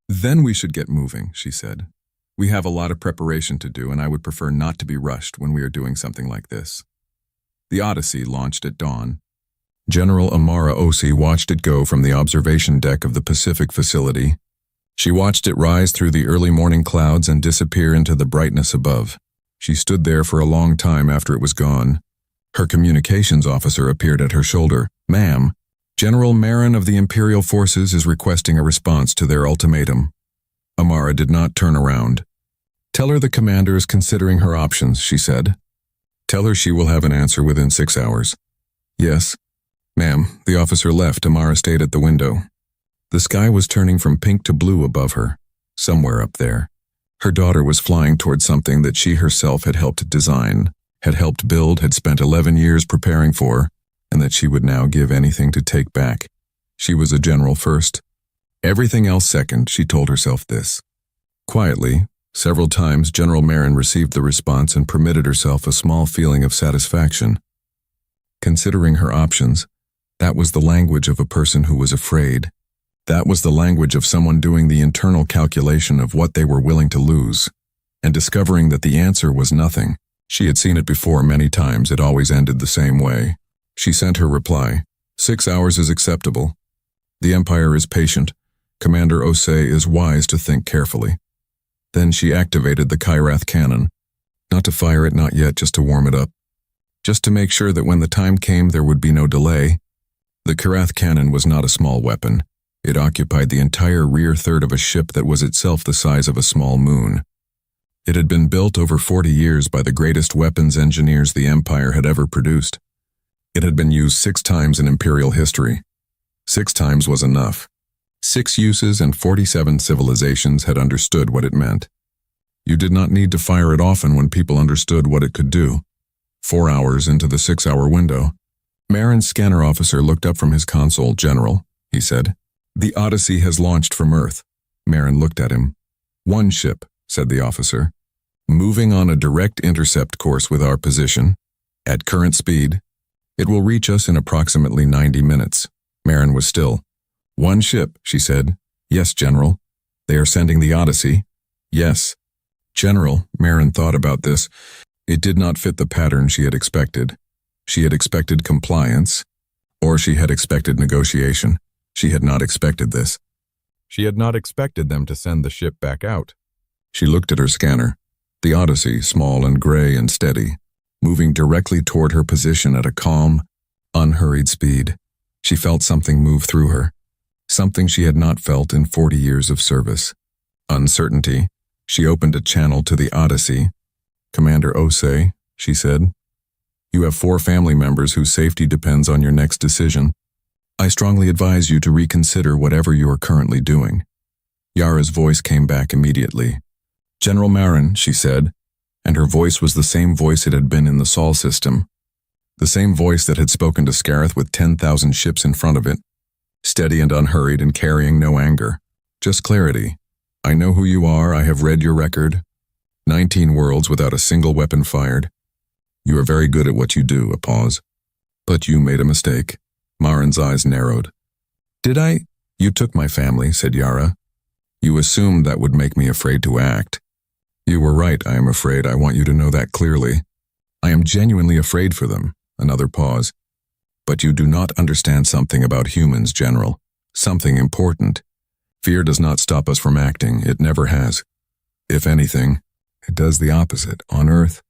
"Then we should get moving," she said. "We have a lot of preparation to do, and I would prefer not to be rushed when we are doing something like this." The Odyssey launched at dawn. General Amara Osi watched it go from the observation deck of the Pacific facility, She watched it rise through the early morning clouds and disappear into the brightness above. She stood there for a long time after it was gone. Her communications officer appeared at her shoulder. "Ma'am, General Marin of the Imperial Forces is requesting a response to their ultimatum." Amara did not turn around. "Tell her the commander is considering her options," she said. "Tell her she will have an answer within 6 hours." "Yes." "Ma'am." The officer left. Amara stayed at the window. The sky was turning from pink to blue above her, somewhere up there. Her daughter was flying toward something that she herself had helped design, had helped build, had spent 11 years preparing for, and that she would now give anything to take back. She was a general first. Everything else second, she told herself this. Quietly, several times General Marin received the response and permitted herself a small feeling of satisfaction. Considering her options, that was the language of a person who was afraid. That was the language of someone doing the internal calculation of what they were willing to lose, and discovering that the answer was nothing. She had seen it before many times. It always ended the same way. She sent her reply. 6 hours is acceptable. The Empire is patient. Commander Osei is wise to think carefully. Then she activated the Kyrath cannon. Not to fire it, not yet, just to warm it up. Just to make sure that when the time came there would be no delay. The Kyrath cannon was not a small weapon. It occupied the entire rear third of a ship that was itself the size of a small moon. It had been built over 40 years by the greatest weapons engineers the Empire had ever produced. It had been used 6 times in Imperial history. 6 times was enough. 6 uses and 47 civilizations had understood what it meant. You did not need to fire it often when people understood what it could do. 4 hours into the 6-hour window. Marin's scanner officer looked up from his console. "General," he said, "the Odyssey has launched from Earth." Marin looked at him. "One ship," said the officer, "moving on a direct intercept course with our position. At current speed, it will reach us in approximately 90 minutes. Marin was still. "One ship," she said. "Yes, General." "They are sending the Odyssey?" "Yes." "General," Marin thought about this. It did not fit the pattern she had expected. She had expected compliance, or she had expected negotiation. She had not expected this. She had not expected them to send the ship back out. She looked at her scanner. The Odyssey, small and gray and steady, moving directly toward her position at a calm, unhurried speed. She felt something move through her. Something she had not felt in 40 years of service. Uncertainty. She opened a channel to the Odyssey. "Commander Osei," she said, "you have 4 family members whose safety depends on your next decision. I strongly advise you to reconsider whatever you are currently doing." Yara's voice came back immediately. "General Marin," she said, and her voice was the same voice it had been in the Sol system. The same voice that had spoken to Scarith with 10,000 ships in front of it. Steady and unhurried and carrying no anger. Just clarity. "I know who you are. I have read your record. 19 worlds without a single weapon fired. You are very good at what you do." A pause. "But you made a mistake." Marin's eyes narrowed. "Did I?" "You took my family," said Yara. "You assumed that would make me afraid to act. You were right, I am afraid. I want you to know that clearly. I am genuinely afraid for them." Another pause. "But you do not understand something about humans, General. Something important. Fear does not stop us from acting. It never has. If anything, it does the opposite. On Earth."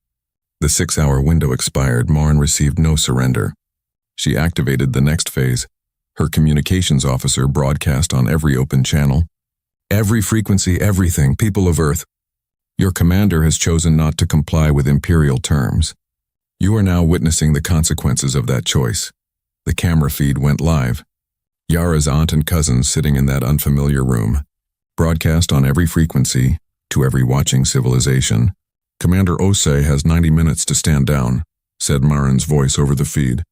The 6-hour window expired. Marin received no surrender. She activated the next phase. Her communications officer broadcast on every open channel. "Every frequency, everything, people of Earth. Your commander has chosen not to comply with Imperial terms. You are now witnessing the consequences of that choice." The camera feed went live. Yara's aunt and cousins sitting in that unfamiliar room. Broadcast on every frequency, to every watching civilization. "Commander Osei has 90 minutes to stand down," said Marin's voice over the feed.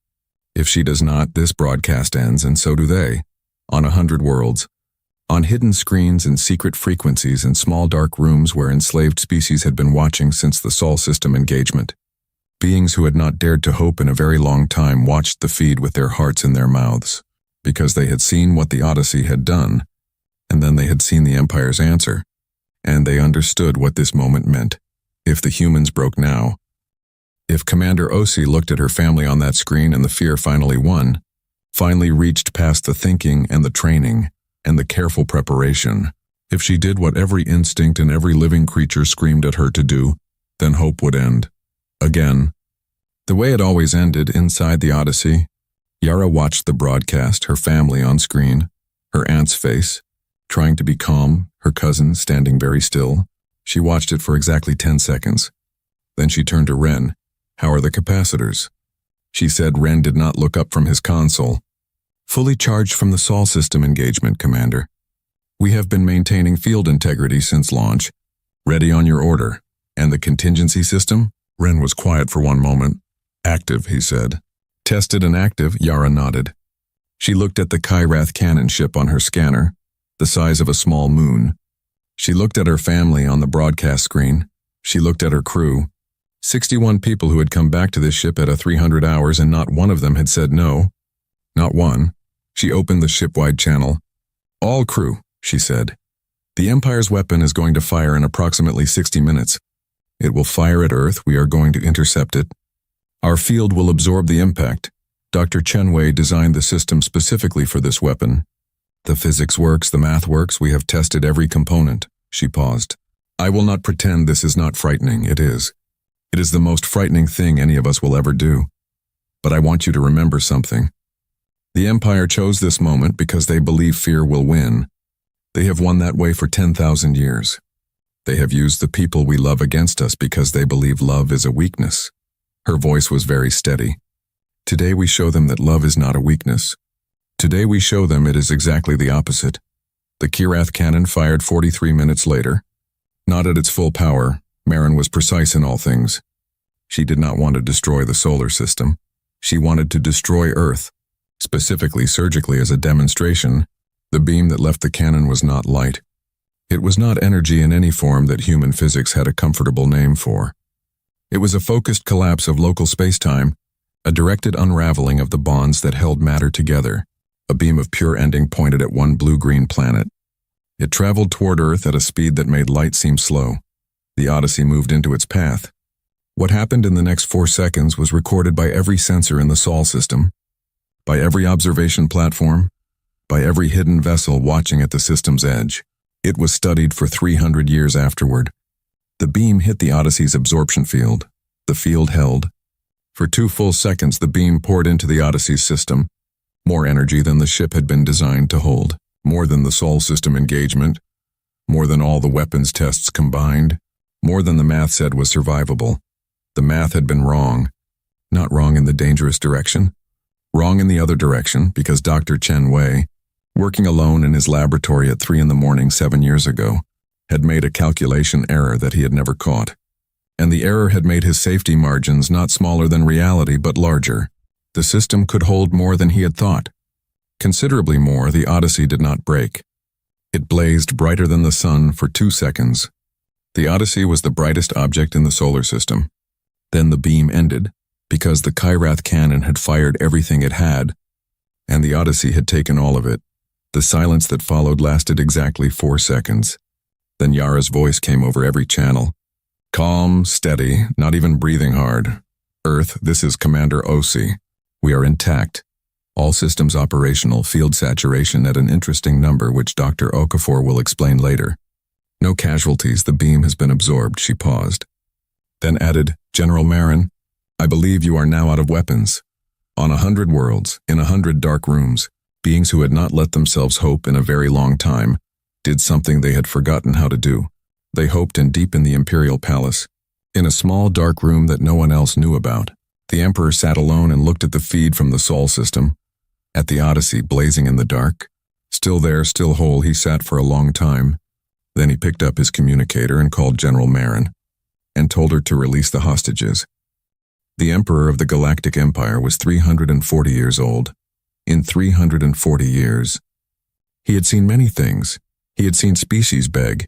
"If she does not, this broadcast ends, and so do they. On 100 worlds. On hidden screens and secret frequencies in small dark rooms where enslaved species had been watching since the Sol system engagement. Beings who had not dared to hope in a very long time watched the feed with their hearts in their mouths, because they had seen what the Odyssey had done, and then they had seen the Empire's answer, and they understood what this moment meant. If the humans broke now, if Commander Osei looked at her family on that screen and the fear finally won, finally reached past the thinking and the training and the careful preparation, If she did what every instinct and every living creature screamed at her to do, then hope would end. Again. The way it always ended inside the Odyssey. Yara watched the broadcast, her family on screen, her aunt's face, trying to be calm, her cousin standing very still. She watched it for exactly 10 seconds. Then she turned to Ren. "How are the capacitors?" She said Ren did not look up from his console. "Fully charged from the Sol system engagement, Commander. We have been maintaining field integrity since launch. Ready on your order. And the contingency system?" Ren was quiet for one moment. "Active," he said. "Tested and active," Yara nodded. She looked at the Kyrath cannon ship on her scanner, the size of a small moon. She looked at her family on the broadcast screen. She looked at her crew. 61 people who had come back to this ship at 300 hours, and not one of them had said no. Not one. She opened the ship-wide channel. "All crew," she said. "The Empire's weapon is going to fire in approximately 60 minutes. It will fire at Earth. We are going to intercept it. Our field will absorb the impact. Dr. Chenwei designed the system specifically for this weapon. The physics works, the math works, we have tested every component." She paused. "I will not pretend this is not frightening. It is. It is the most frightening thing any of us will ever do. But I want you to remember something. The Empire chose this moment because they believe fear will win. They have won that way for 10,000 years. They have used the people we love against us because they believe love is a weakness." Her voice was very steady. "Today we show them that love is not a weakness. Today we show them it is exactly the opposite." The Kyrath cannon fired 43 minutes later. Not at its full power. Marin was precise in all things. She did not want to destroy the solar system. She wanted to destroy Earth, specifically surgically as a demonstration. The beam that left the cannon was not light. It was not energy in any form that human physics had a comfortable name for. It was a focused collapse of local space-time, a directed unraveling of the bonds that held matter together. A beam of pure ending pointed at one blue-green planet. It traveled toward Earth at a speed that made light seem slow. The Odyssey moved into its path. What happened in the next 4 seconds was recorded by every sensor in the Sol system, by every observation platform, by every hidden vessel watching at the system's edge. It was studied for 300 years afterward. The beam hit the Odyssey's absorption field. The field held. For 2 full seconds, the beam poured into the Odyssey's system. More energy than the ship had been designed to hold. More than the Sol system engagement. More than all the weapons tests combined. More than the math said was survivable. The math had been wrong. Not wrong in the dangerous direction. Wrong in the other direction, because Dr. Chenwei, working alone in his laboratory at 3 a.m. 7 years ago, had made a calculation error that he had never caught. And the error had made his safety margins not smaller than reality but larger. The system could hold more than he had thought. Considerably more. The Odyssey did not break. It blazed brighter than the sun for 2 seconds. The Odyssey was the brightest object in the solar system. Then the beam ended, because the Kyrath cannon had fired everything it had, and the Odyssey had taken all of it. The silence that followed lasted exactly 4 seconds. Then Yara's voice came over every channel. "Calm, steady, not even breathing hard. Earth, this is Commander Osi. We are intact. All systems operational, field saturation at an interesting number which Dr. Okafor will explain later. No casualties, the beam has been absorbed." She paused. Then added, "General Marin, I believe you are now out of weapons. On 100 worlds, in 100 dark rooms, beings who had not let themselves hope in a very long time, did something they had forgotten how to do. They hoped in deep in the Imperial Palace, in a small dark room that no one else knew about. The Emperor sat alone and looked at the feed from the Sol system, at the Odyssey blazing in the dark. Still there, still whole, he sat for a long time. Then he picked up his communicator and called General Marin, and told her to release the hostages. The Emperor of the Galactic Empire was 340 years old. In 340 years, he had seen many things. He had seen species beg.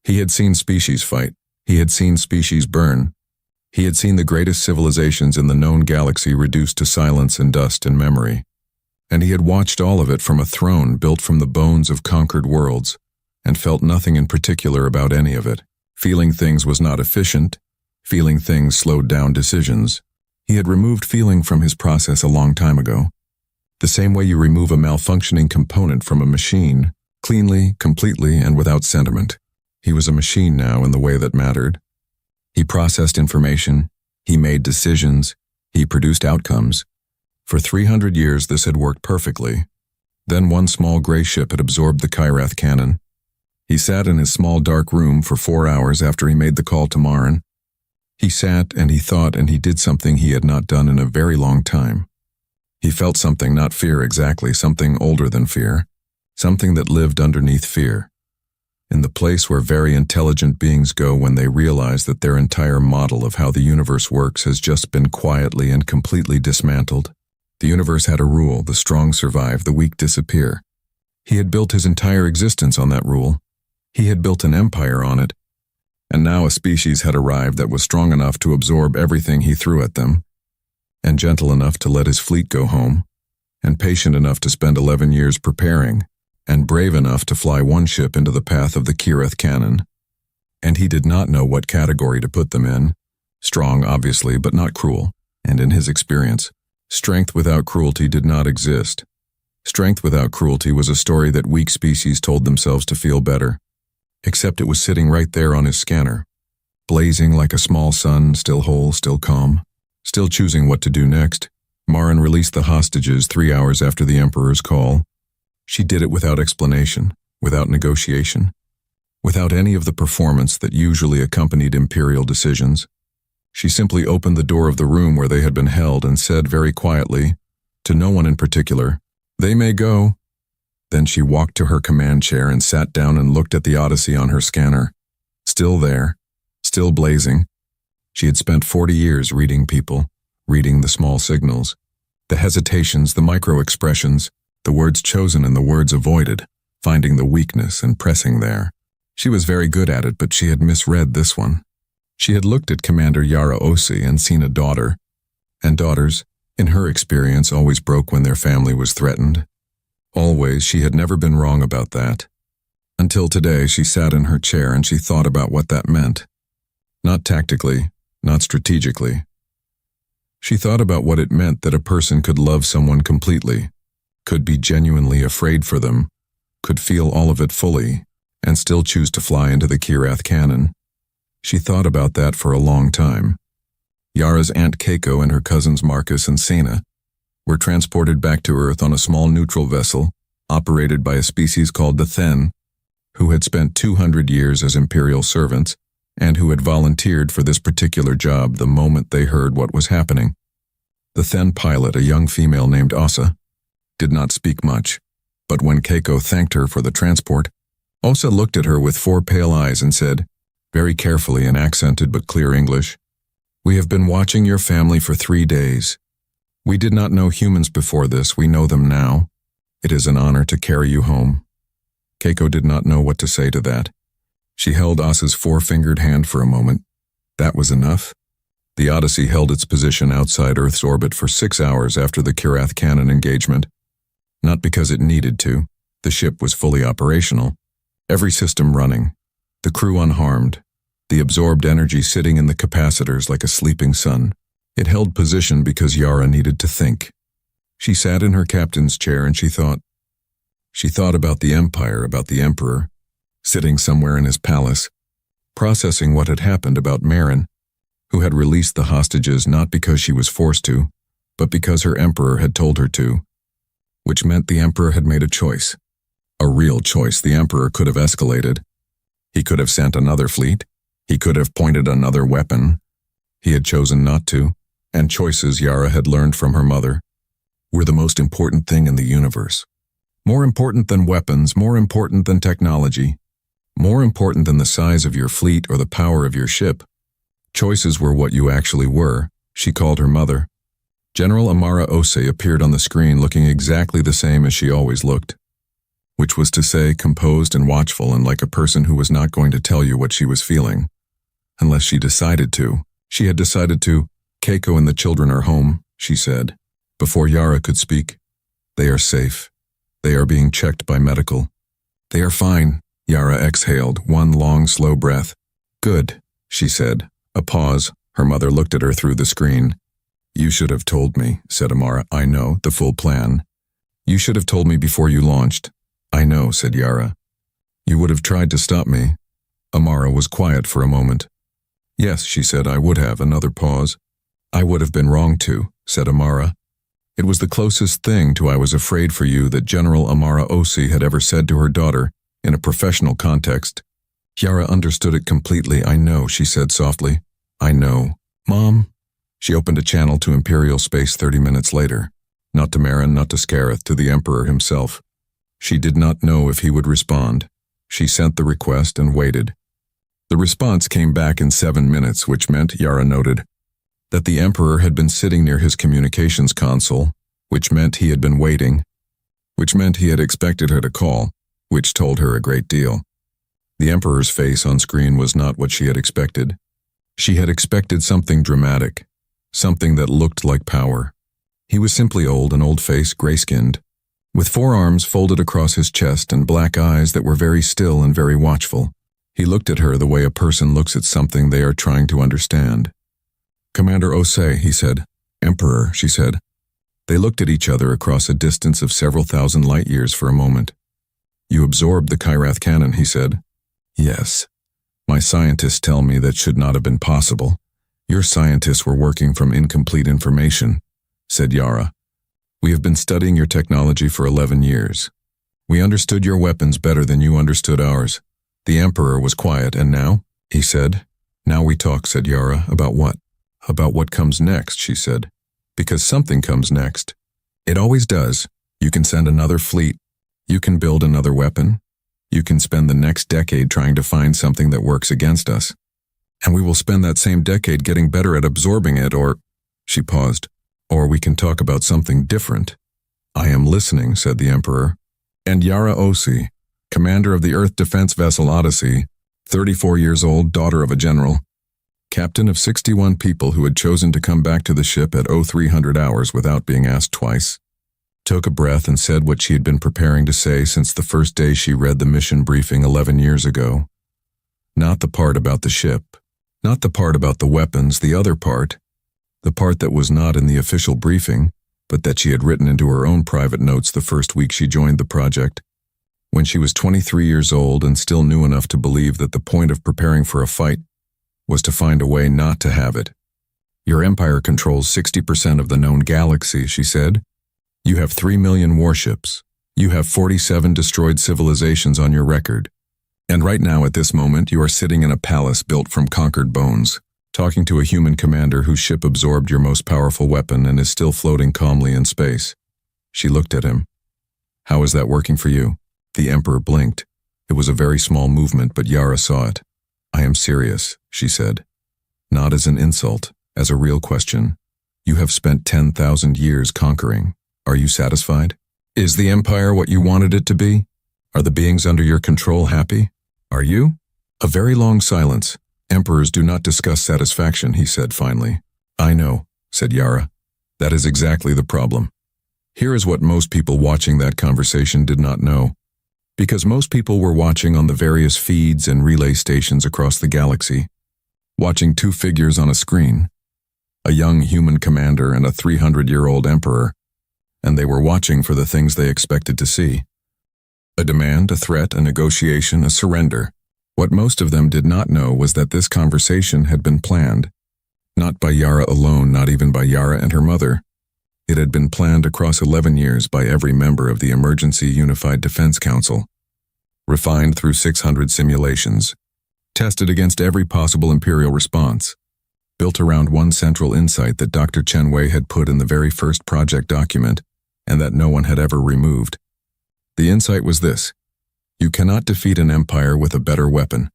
He had seen species fight. He had seen species burn. He had seen the greatest civilizations in the known galaxy reduced to silence and dust and memory. And he had watched all of it from a throne built from the bones of conquered worlds, and felt nothing in particular about any of it. Feeling things was not efficient. Feeling things slowed down decisions. He had removed feeling from his process a long time ago. The same way you remove a malfunctioning component from a machine, Cleanly, completely, and without sentiment. He was a machine now in the way that mattered. He processed information, he made decisions, he produced outcomes. For 300 years this had worked perfectly. Then one small gray ship had absorbed the Kyrath cannon. He sat in his small dark room for 4 hours after he made the call to Marin. He sat and he thought and he did something he had not done in a very long time. He felt something, not fear exactly, something older than fear, something that lived underneath fear. In the place where very intelligent beings go when they realize that their entire model of how the universe works has just been quietly and completely dismantled. The universe had a rule: the strong survive, the weak disappear. He had built his entire existence on that rule. He had built an empire on it. And now a species had arrived that was strong enough to absorb everything he threw at them, and gentle enough to let his fleet go home, and patient enough to spend 11 years preparing, and brave enough to fly one ship into the path of the Kyrath cannon. And he did not know what category to put them in. Strong, obviously, but not cruel. And in his experience, strength without cruelty did not exist. Strength without cruelty was a story that weak species told themselves to feel better. Except it was sitting right there on his scanner, blazing like a small sun, still whole, still calm, still choosing what to do next. Marin released the hostages 3 hours after the Emperor's call. She did it without explanation, without negotiation, without any of the performance that usually accompanied imperial decisions. She simply opened the door of the room where they had been held and said very quietly, to no one in particular, "They may go." Then she walked to her command chair and sat down and looked at the Odyssey on her scanner. Still there, still blazing. She had spent 40 years reading people, reading the small signals, the hesitations, the micro-expressions, the words chosen and the words avoided, finding the weakness and pressing there. She was very good at it, but she had misread this one. She had looked at Commander Yara Osi and seen a daughter, and daughters, in her experience, always broke when their family was threatened. Always, she had never been wrong about that. Until today, she sat in her chair and she thought about what that meant. Not tactically, not strategically. She thought about what it meant that a person could love someone completely, could be genuinely afraid for them, could feel all of it fully, and still choose to fly into the Kyrath cannon. She thought about that for a long time. Yara's Aunt Keiko and her cousins Marcus and Sena were transported back to Earth on a small neutral vessel, operated by a species called the Then, who had spent 200 years as Imperial servants, and who had volunteered for this particular job the moment they heard what was happening. The Then pilot, a young female named Osa, did not speak much, but when Keiko thanked her for the transport, Osa looked at her with 4 pale eyes and said, very carefully in accented but clear English, "We have been watching your family for 3 days. We did not know humans before this, we know them now. It is an honor to carry you home." Keiko did not know what to say to that. She held Osa's 4-fingered hand for a moment. That was enough. The Odyssey held its position outside Earth's orbit for 6 hours after the Kyrath cannon engagement. Not because it needed to. The ship was fully operational. Every system running. The crew unharmed. The absorbed energy sitting in the capacitors like a sleeping sun. It held position because Yara needed to think. She sat in her captain's chair and she thought. She thought about the Empire, about the Emperor, sitting somewhere in his palace, processing what had happened about Marin, who had released the hostages not because she was forced to, but because her Emperor had told her to, which meant the Emperor had made a choice. A real choice. The Emperor could have escalated. He could have sent another fleet. He could have pointed another weapon. He had chosen not to, and choices, Yara had learned from her mother, were the most important thing in the universe. More important than weapons, more important than technology, more important than the size of your fleet or the power of your ship. Choices were what you actually were, she called her mother. General Amara Ose appeared on the screen looking exactly the same as she always looked, which was to say composed and watchful and like a person who was not going to tell you what she was feeling, unless she decided to. She had decided to. "Keiko and the children are home," she said. Before Yara could speak, "They are safe. They are being checked by medical. They are fine." Yara exhaled, one long, slow breath. "Good," she said. A pause. Her mother looked at her through the screen. "You should have told me," said Amara. "I know, the full plan. You should have told me before you launched. I know, said Yara. You would have tried to stop me. Amara was quiet for a moment. Yes, she said, I would have. Another pause. I would have been wrong to, said Amara. It was the closest thing to I was afraid for you that General Amara Osi had ever said to her daughter in a professional context. Yara understood it completely. I know, she said softly. I know. Mom? She opened a channel to Imperial space 30 minutes later. Not to Marin, not to Scarith, to the Emperor himself. She did not know if he would respond. She sent the request and waited. The response came back in 7 minutes, which meant, Yara noted, that the Emperor had been sitting near his communications console, which meant he had been waiting, which meant he had expected her to call, which told her a great deal. The Emperor's face on screen was not what she had expected. She had expected something dramatic, something that looked like power. He was simply old, an old-faced, gray-skinned, with forearms folded across his chest and black eyes that were very still and very watchful. He looked at her the way a person looks at something they are trying to understand. Commander Osei, he said. Emperor, she said. They looked at each other across a distance of several thousand light years for a moment. You absorbed the Kyrath cannon, he said. Yes. My scientists tell me that should not have been possible. Your scientists were working from incomplete information, said Yara. We have been studying your technology for 11 years. We understood your weapons better than you understood ours. The Emperor was quiet, and now, he said. Now we talk, said Yara. About what? About what comes next, she said. Because something comes next. It always does. You can send another fleet. You can build another weapon. You can spend the next decade trying to find something that works against us. And we will spend that same decade getting better at absorbing it, or... She paused. Or we can talk about something different. I am listening, said the Emperor. And Yara Osi, commander of the Earth Defense Vessel Odyssey, 34 years old, daughter of a general, captain of 61 people who had chosen to come back to the ship at 0300 hours without being asked twice, took a breath and said what she had been preparing to say since the first day she read the mission briefing 11 years ago. Not the part about the ship, not the part about the weapons, the other part, the part that was not in the official briefing, but that she had written into her own private notes the first week she joined the project, when she was 23 years old and still new enough to believe that the point of preparing for a fight was to find a way not to have it. Your empire controls 60% of the known galaxy, she said. You have 3 million warships. You have 47 destroyed civilizations on your record. And right now at this moment you are sitting in a palace built from conquered bones, talking to a human commander whose ship absorbed your most powerful weapon and is still floating calmly in space. She looked at him. How is that working for you? The Emperor blinked. It was a very small movement, but Yara saw it. I am serious, she said. Not as an insult, as a real question. You have spent 10,000 years conquering. Are you satisfied? Is the Empire what you wanted it to be? Are the beings under your control happy? Are you? A very long silence. Emperors do not discuss satisfaction, he said finally. I know, said Yara. That is exactly the problem. Here is what most people watching that conversation did not know. Because most people were watching on the various feeds and relay stations across the galaxy, watching two figures on a screen, a young human commander and a 300-year-old emperor, and they were watching for the things they expected to see. A demand, a threat, a negotiation, a surrender. What most of them did not know was that this conversation had been planned, not by Yara alone, not even by Yara and her mother. It had been planned across 11 years by every member of the Emergency Unified Defense Council, refined through 600 simulations, tested against every possible Imperial response, built around one central insight that Dr. Chen Wei had put in the very first project document and that no one had ever removed. The insight was this: you cannot defeat an empire with a better weapon,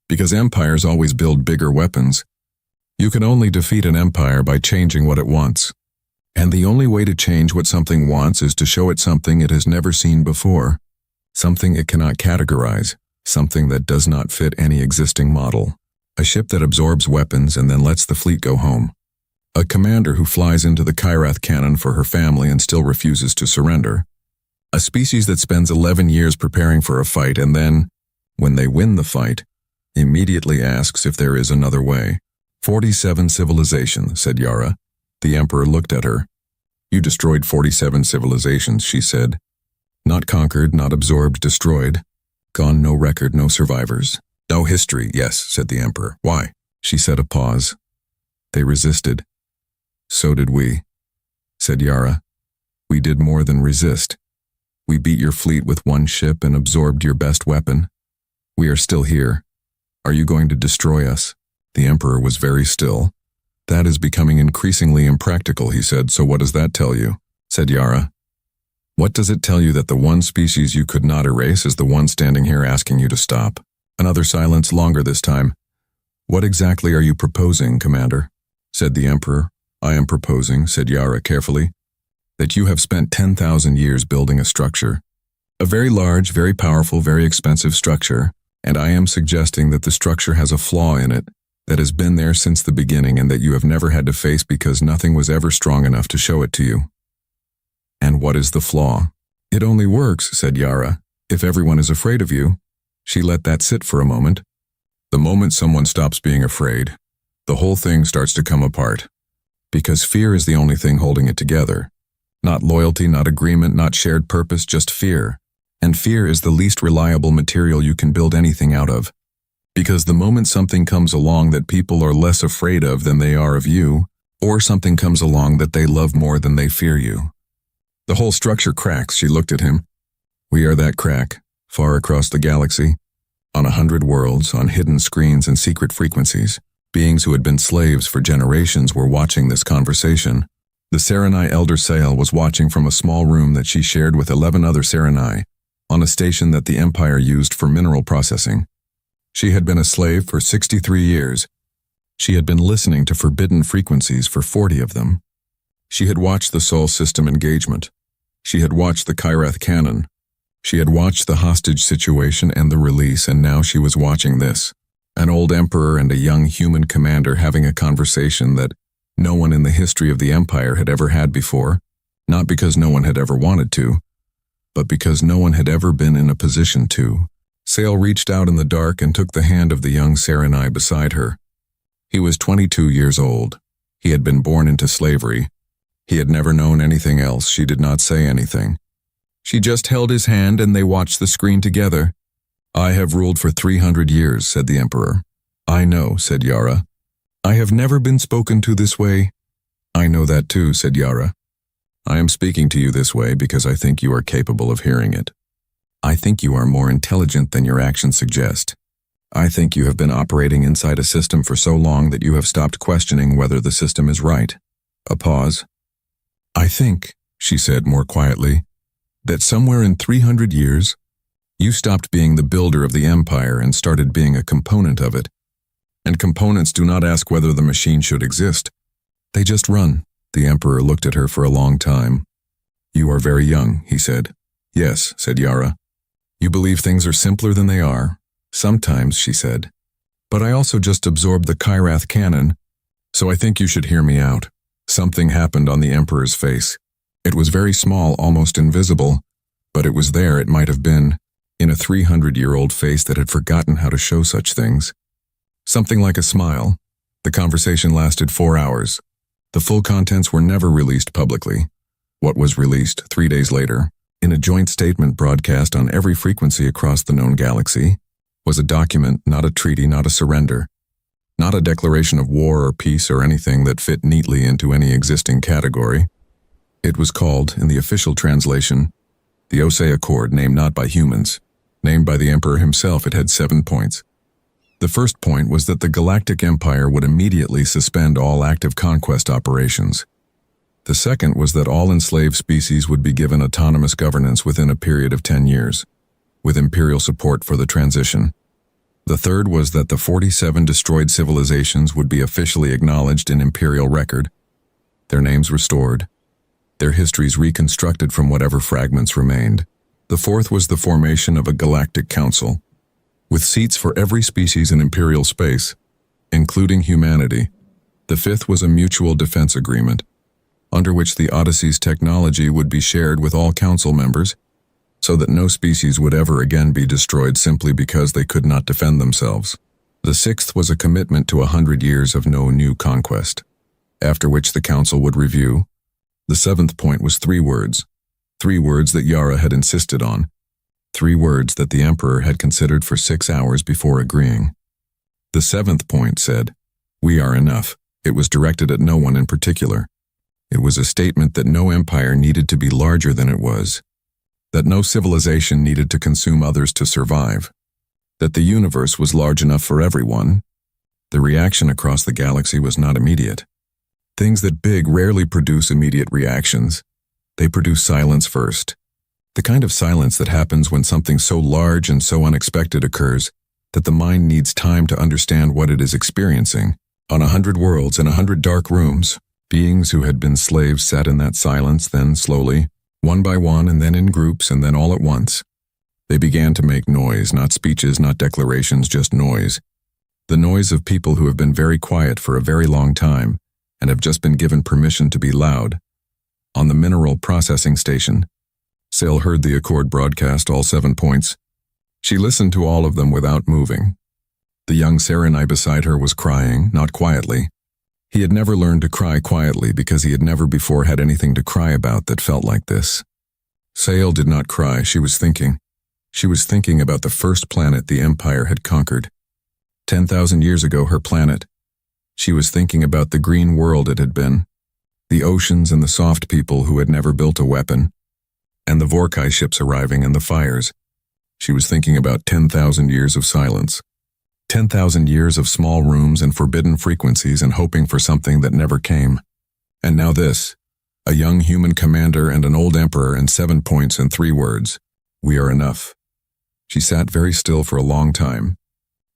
because empires always build bigger weapons. You can only defeat an empire by changing what it wants. And the only way to change what something wants is to show it something it has never seen before, something it cannot categorize, something that does not fit any existing model. A ship that absorbs weapons and then lets the fleet go home. A commander who flies into the Kyrath cannon for her family and still refuses to surrender. A species that spends 11 years preparing for a fight and then, when they win the fight, immediately asks if there is another way. 47 civilizations, said Yara. The Emperor looked at her. You destroyed 47 civilizations, she said. Not conquered, not absorbed, destroyed. Gone, no record, no survivors. No history, yes, said the Emperor. Why? She said a pause. They resisted. So did we, said Yara. We did more than resist. We beat your fleet with one ship and absorbed your best weapon. We are still here. Are you going to destroy us? The Emperor was very still. That is becoming increasingly impractical, he said. So what does that tell you? Said Yara. What does it tell you that the one species you could not erase is the one standing here asking you to stop? Another silence, longer this time. What exactly are you proposing, Commander? Said the Emperor. I am proposing, said Yara carefully, that you have spent 10,000 years building a structure. A very large, very powerful, very expensive structure, and I am suggesting that the structure has a flaw in it that has been there since the beginning and that you have never had to face because nothing was ever strong enough to show it to you. And what is the flaw? It only works, said Yara, if everyone is afraid of you. She let that sit for a moment. The moment someone stops being afraid, the whole thing starts to come apart. Because fear is the only thing holding it together. Not loyalty, not agreement, not shared purpose, just fear. And fear is the least reliable material you can build anything out of. Because the moment something comes along that people are less afraid of than they are of you, or something comes along that they love more than they fear you, the whole structure cracks. She looked at him. We are that crack, far across the galaxy, on 100 worlds, on hidden screens and secret frequencies. Beings who had been slaves for generations were watching this conversation. The Serenai Elder Sail was watching from a small room that she shared with 11 other Serenai, on a station that the Empire used for mineral processing. She had been a slave for 63 years. She had been listening to forbidden frequencies for 40 of them. She had watched the Sol system engagement. She had watched the Kyrath cannon. She had watched the hostage situation and the release, and now she was watching this. An old emperor and a young human commander having a conversation that no one in the history of the Empire had ever had before, not because no one had ever wanted to, but because no one had ever been in a position to. Sail reached out in the dark and took the hand of the young Serenai beside her. He was 22 years old. He had been born into slavery. He had never known anything else. She did not say anything. She just held his hand and they watched the screen together. I have ruled for 300 years, said the Emperor. I know, said Yara. I have never been spoken to this way. I know that too, said Yara. I am speaking to you this way because I think you are capable of hearing it. I think you are more intelligent than your actions suggest. I think you have been operating inside a system for so long that you have stopped questioning whether the system is right. A pause. I think, she said more quietly, that somewhere in 300 years, you stopped being the builder of the Empire and started being a component of it. And components do not ask whether the machine should exist. They just run. The Emperor looked at her for a long time. You are very young, he said. Yes, said Yara. You believe things are simpler than they are. Sometimes, she said. But I also just absorbed the Kyrath cannon, so I think you should hear me out. Something happened on the Emperor's face. It was very small, almost invisible, but it was there. It might have been in a 300-year-old face that had forgotten how to show such things. Something like a smile. The conversation lasted 4 hours. The full contents were never released publicly. What was released 3 days later, in a joint statement broadcast on every frequency across the known galaxy, was a document, not a treaty, not a surrender, not a declaration of war or peace or anything that fit neatly into any existing category. It was called, in the official translation, the Osei Accord, named not by humans. Named by the Emperor himself, it had 7 points. The first point was that the Galactic Empire would immediately suspend all active conquest operations. The second was that all enslaved species would be given autonomous governance within a period of 10 years, with imperial support for the transition. The third was that the 47 destroyed civilizations would be officially acknowledged in imperial record, their names restored, their histories reconstructed from whatever fragments remained. The fourth was the formation of a galactic council, with seats for every species in imperial space, including humanity. The fifth was a mutual defense agreement, under which the Odyssey's technology would be shared with all council members, so that no species would ever again be destroyed simply because they could not defend themselves. The sixth was a commitment to 100 years of no new conquest, after which the council would review. The seventh point was 3 words, 3 words that Yara had insisted on. 3 words that the Emperor had considered for 6 hours before agreeing. The 7th point said, "We are enough." It was directed at no one in particular. It was a statement that no empire needed to be larger than it was, that no civilization needed to consume others to survive, that the universe was large enough for everyone. The reaction across the galaxy was not immediate. Things that big rarely produce immediate reactions. They produce silence first. The kind of silence that happens when something so large and so unexpected occurs that the mind needs time to understand what it is experiencing. On 100 worlds in 100 dark rooms, beings who had been slaves sat in that silence, then slowly, one by one, and then in groups, and then all at once. They began to make noise, not speeches, not declarations, just noise. The noise of people who have been very quiet for a very long time and have just been given permission to be loud. On the mineral processing station, Sale heard the Accord broadcast all 7 points. She listened to all of them without moving. The young Serenai beside her was crying, not quietly. He had never learned to cry quietly because he had never before had anything to cry about that felt like this. Sale did not cry, she was thinking. She was thinking about the first planet the Empire had conquered. 10,000 years ago, her planet. She was thinking about the green world it had been, the oceans and the soft people who had never built a weapon, and the Vorkai ships arriving and the fires. She was thinking about 10,000 years of silence. 10,000 years of small rooms and forbidden frequencies and hoping for something that never came. And now this, a young human commander and an old emperor and 7 points and 3 words. We are enough. She sat very still for a long time.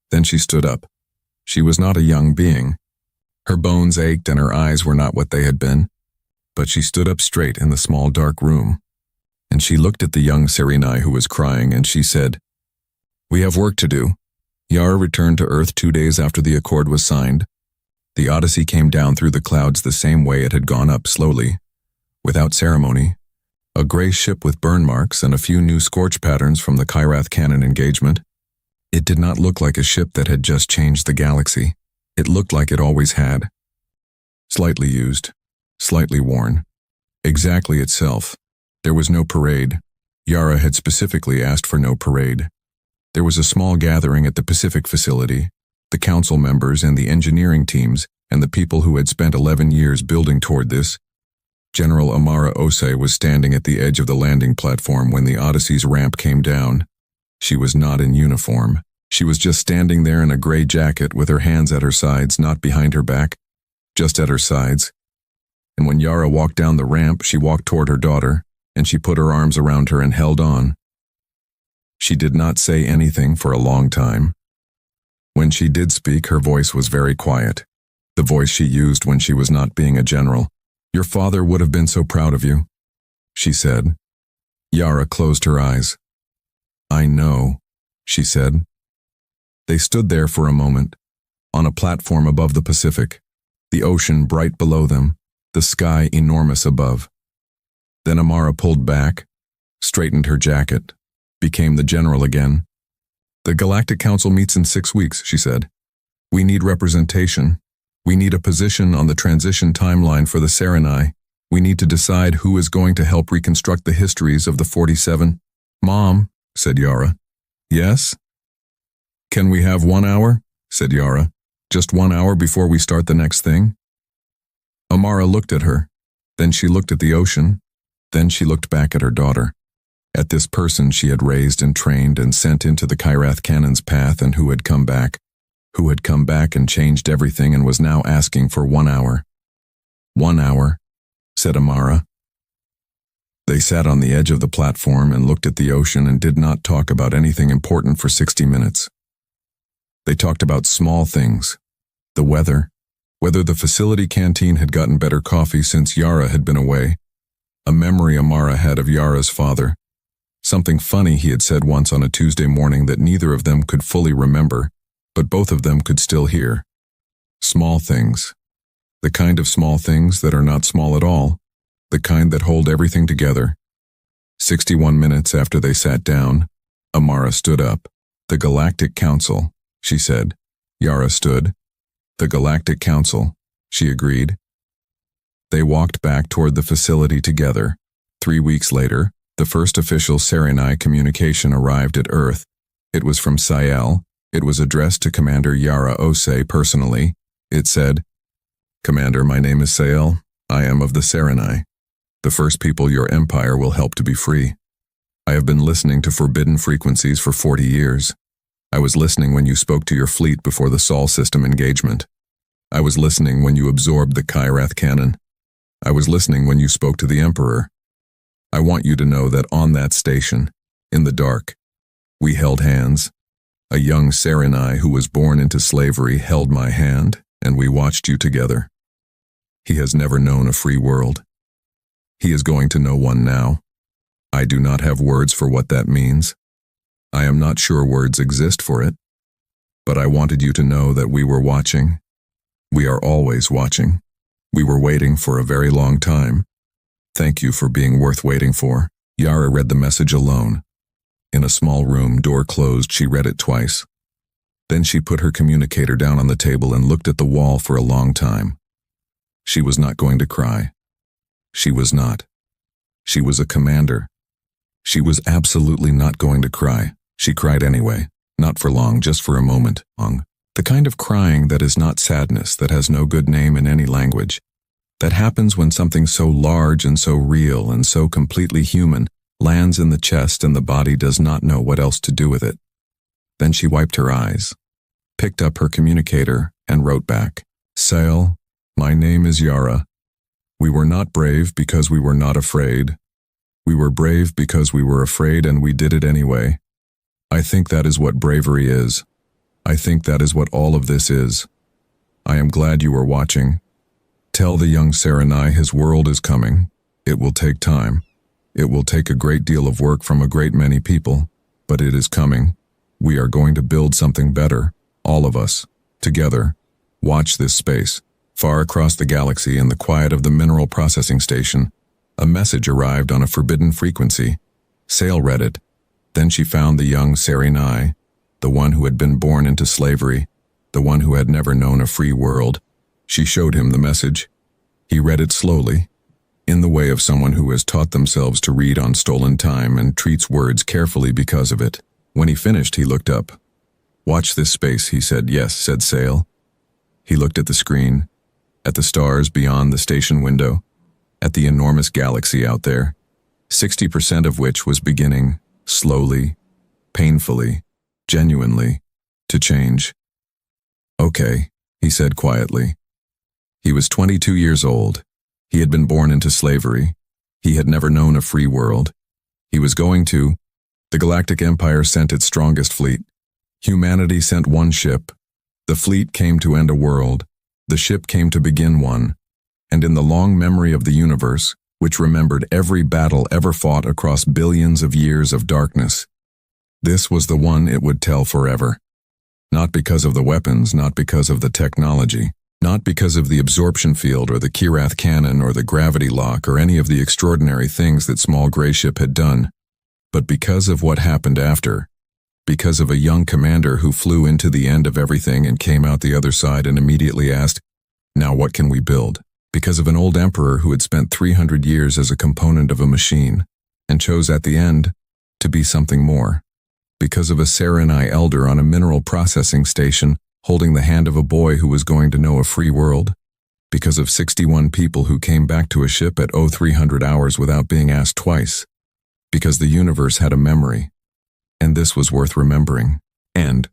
Then she stood up. She was not a young being. Her bones ached and her eyes were not what they had been. But she stood up straight in the small dark room. And she looked at the young Serenai who was crying and she said, "We have work to do." Yara returned to Earth 2 days after the Accord was signed. The Odyssey came down through the clouds the same way it had gone up, slowly, without ceremony. A gray ship with burn marks and a few new scorch patterns from the Kyrath cannon engagement. It did not look like a ship that had just changed the galaxy. It looked like it always had. Slightly used, slightly worn. Exactly itself. There was no parade. Yara had specifically asked for no parade. There was a small gathering at the Pacific facility, the council members and the engineering teams and the people who had spent 11 years building toward this. General Amara Osei was standing at the edge of the landing platform when the Odyssey's ramp came down. She was not in uniform. She was just standing there in a gray jacket with her hands at her sides, not behind her back, just at her sides. And when Yara walked down the ramp, she walked toward her daughter, and she put her arms around her and held on. She did not say anything for a long time. When she did speak, her voice was very quiet, the voice she used when she was not being a general. "Your father would have been so proud of you," she said. Yara closed her eyes. "I know," she said. They stood there for a moment, on a platform above the Pacific, the ocean bright below them, the sky enormous above. Then Amara pulled back, straightened her jacket, became the general again. "The Galactic Council meets in 6 weeks," she said. "We need representation. We need a position on the transition timeline for the Serenai. We need to decide who is going to help reconstruct the histories of the 47. "Mom," said Yara. "Yes?" "Can we have 1 hour?" said Yara. "Just 1 hour before we start the next thing?" Amara looked at her. Then she looked at the ocean. Then she looked back at her daughter. At this person she had raised and trained and sent into the Kyrath cannon's path and who had come back and changed everything and was now asking for 1 hour. 1 hour, said Amara. They sat on the edge of the platform and looked at the ocean and did not talk about anything important for 60 minutes. They talked about small things, the weather, whether the facility canteen had gotten better coffee since Yara had been away, a memory Amara had of Yara's father, something funny he had said once on a Tuesday morning that neither of them could fully remember, but both of them could still hear. Small things. The kind of small things that are not small at all, the kind that hold everything together. 61 minutes after they sat down, Amara stood up. "The Galactic Council," she said. Yara stood. "The Galactic Council," she agreed. They walked back toward the facility together. 3 weeks later, The first official Serenai communication arrived at Earth. It was from Ciel. It was addressed to Commander Yara Ose personally. It said, "Commander, my name is Ciel. I am of the Serenai, the first people your empire will help to be free. I have been listening to forbidden frequencies for 40 years. I was listening when you spoke to your fleet before the Sol system engagement. I was listening when you absorbed the Kyrath cannon. I was listening when you spoke to the Emperor. I want you to know that on that station, in the dark, we held hands. A young Serenai who was born into slavery held my hand, and we watched you together. He has never known a free world. He is going to know one now. I do not have words for what that means. I am not sure words exist for it. But I wanted you to know that we were watching. We are always watching. We were waiting for a very long time. Thank you for being worth waiting for." Yara read the message alone. In a small room, door closed, she read it twice. Then she put her communicator down on the table and looked at the wall for a long time. She was not going to cry. She was not. She was a commander. She was absolutely not going to cry. She cried anyway, not for long, just for a moment. The kind of crying that is not sadness, that has no good name in any language. That happens when something so large and so real and so completely human lands in the chest and the body does not know what else to do with it. Then she wiped her eyes, picked up her communicator, and wrote back, "Ciel, my name is Yara. We were not brave because we were not afraid. We were brave because we were afraid and we did it anyway. I think that is what bravery is. I think that is what all of this is. I am glad you are watching. Tell the young Serenai his world is coming. It will take time. It will take a great deal of work from a great many people, but it is coming. We are going to build something better, all of us, together. Watch this space." Far across the galaxy, in the quiet of the mineral processing station, a message arrived on a forbidden frequency. Ciel read it. Then she found the young Serenai, the one who had been born into slavery, the one who had never known a free world. She showed him the message. He read it slowly, in the way of someone who has taught themselves to read on stolen time and treats words carefully because of it. When he finished, he looked up. "Watch this space," he said. "Yes," said Ciel. He looked at the screen, at the stars beyond the station window, at the enormous galaxy out there, 60% of which was beginning, slowly, painfully, genuinely, to change. "Okay," he said quietly. He was 22 years old. He had been born into slavery. He had never known a free world. He was going to. The Galactic Empire sent its strongest fleet. Humanity sent one ship. The fleet came to end a world. The ship came to begin one. And in the long memory of the universe, which remembered every battle ever fought across billions of years of darkness, this was the one it would tell forever. Not because of the weapons, not because of the technology, not because of the absorption field or the Kyrath cannon or the gravity lock or any of the extraordinary things that Small Gray Ship had done, but because of what happened after, because of a young commander who flew into the end of everything and came out the other side and immediately asked, "Now what can we build?" Because of an old emperor who had spent 300 years as a component of a machine and chose at the end to be something more. Because of a Serenai elder on a mineral processing station holding the hand of a boy who was going to know a free world. Because of 61 people who came back to a ship at 0300 hours without being asked twice. Because the universe had a memory. And this was worth remembering. And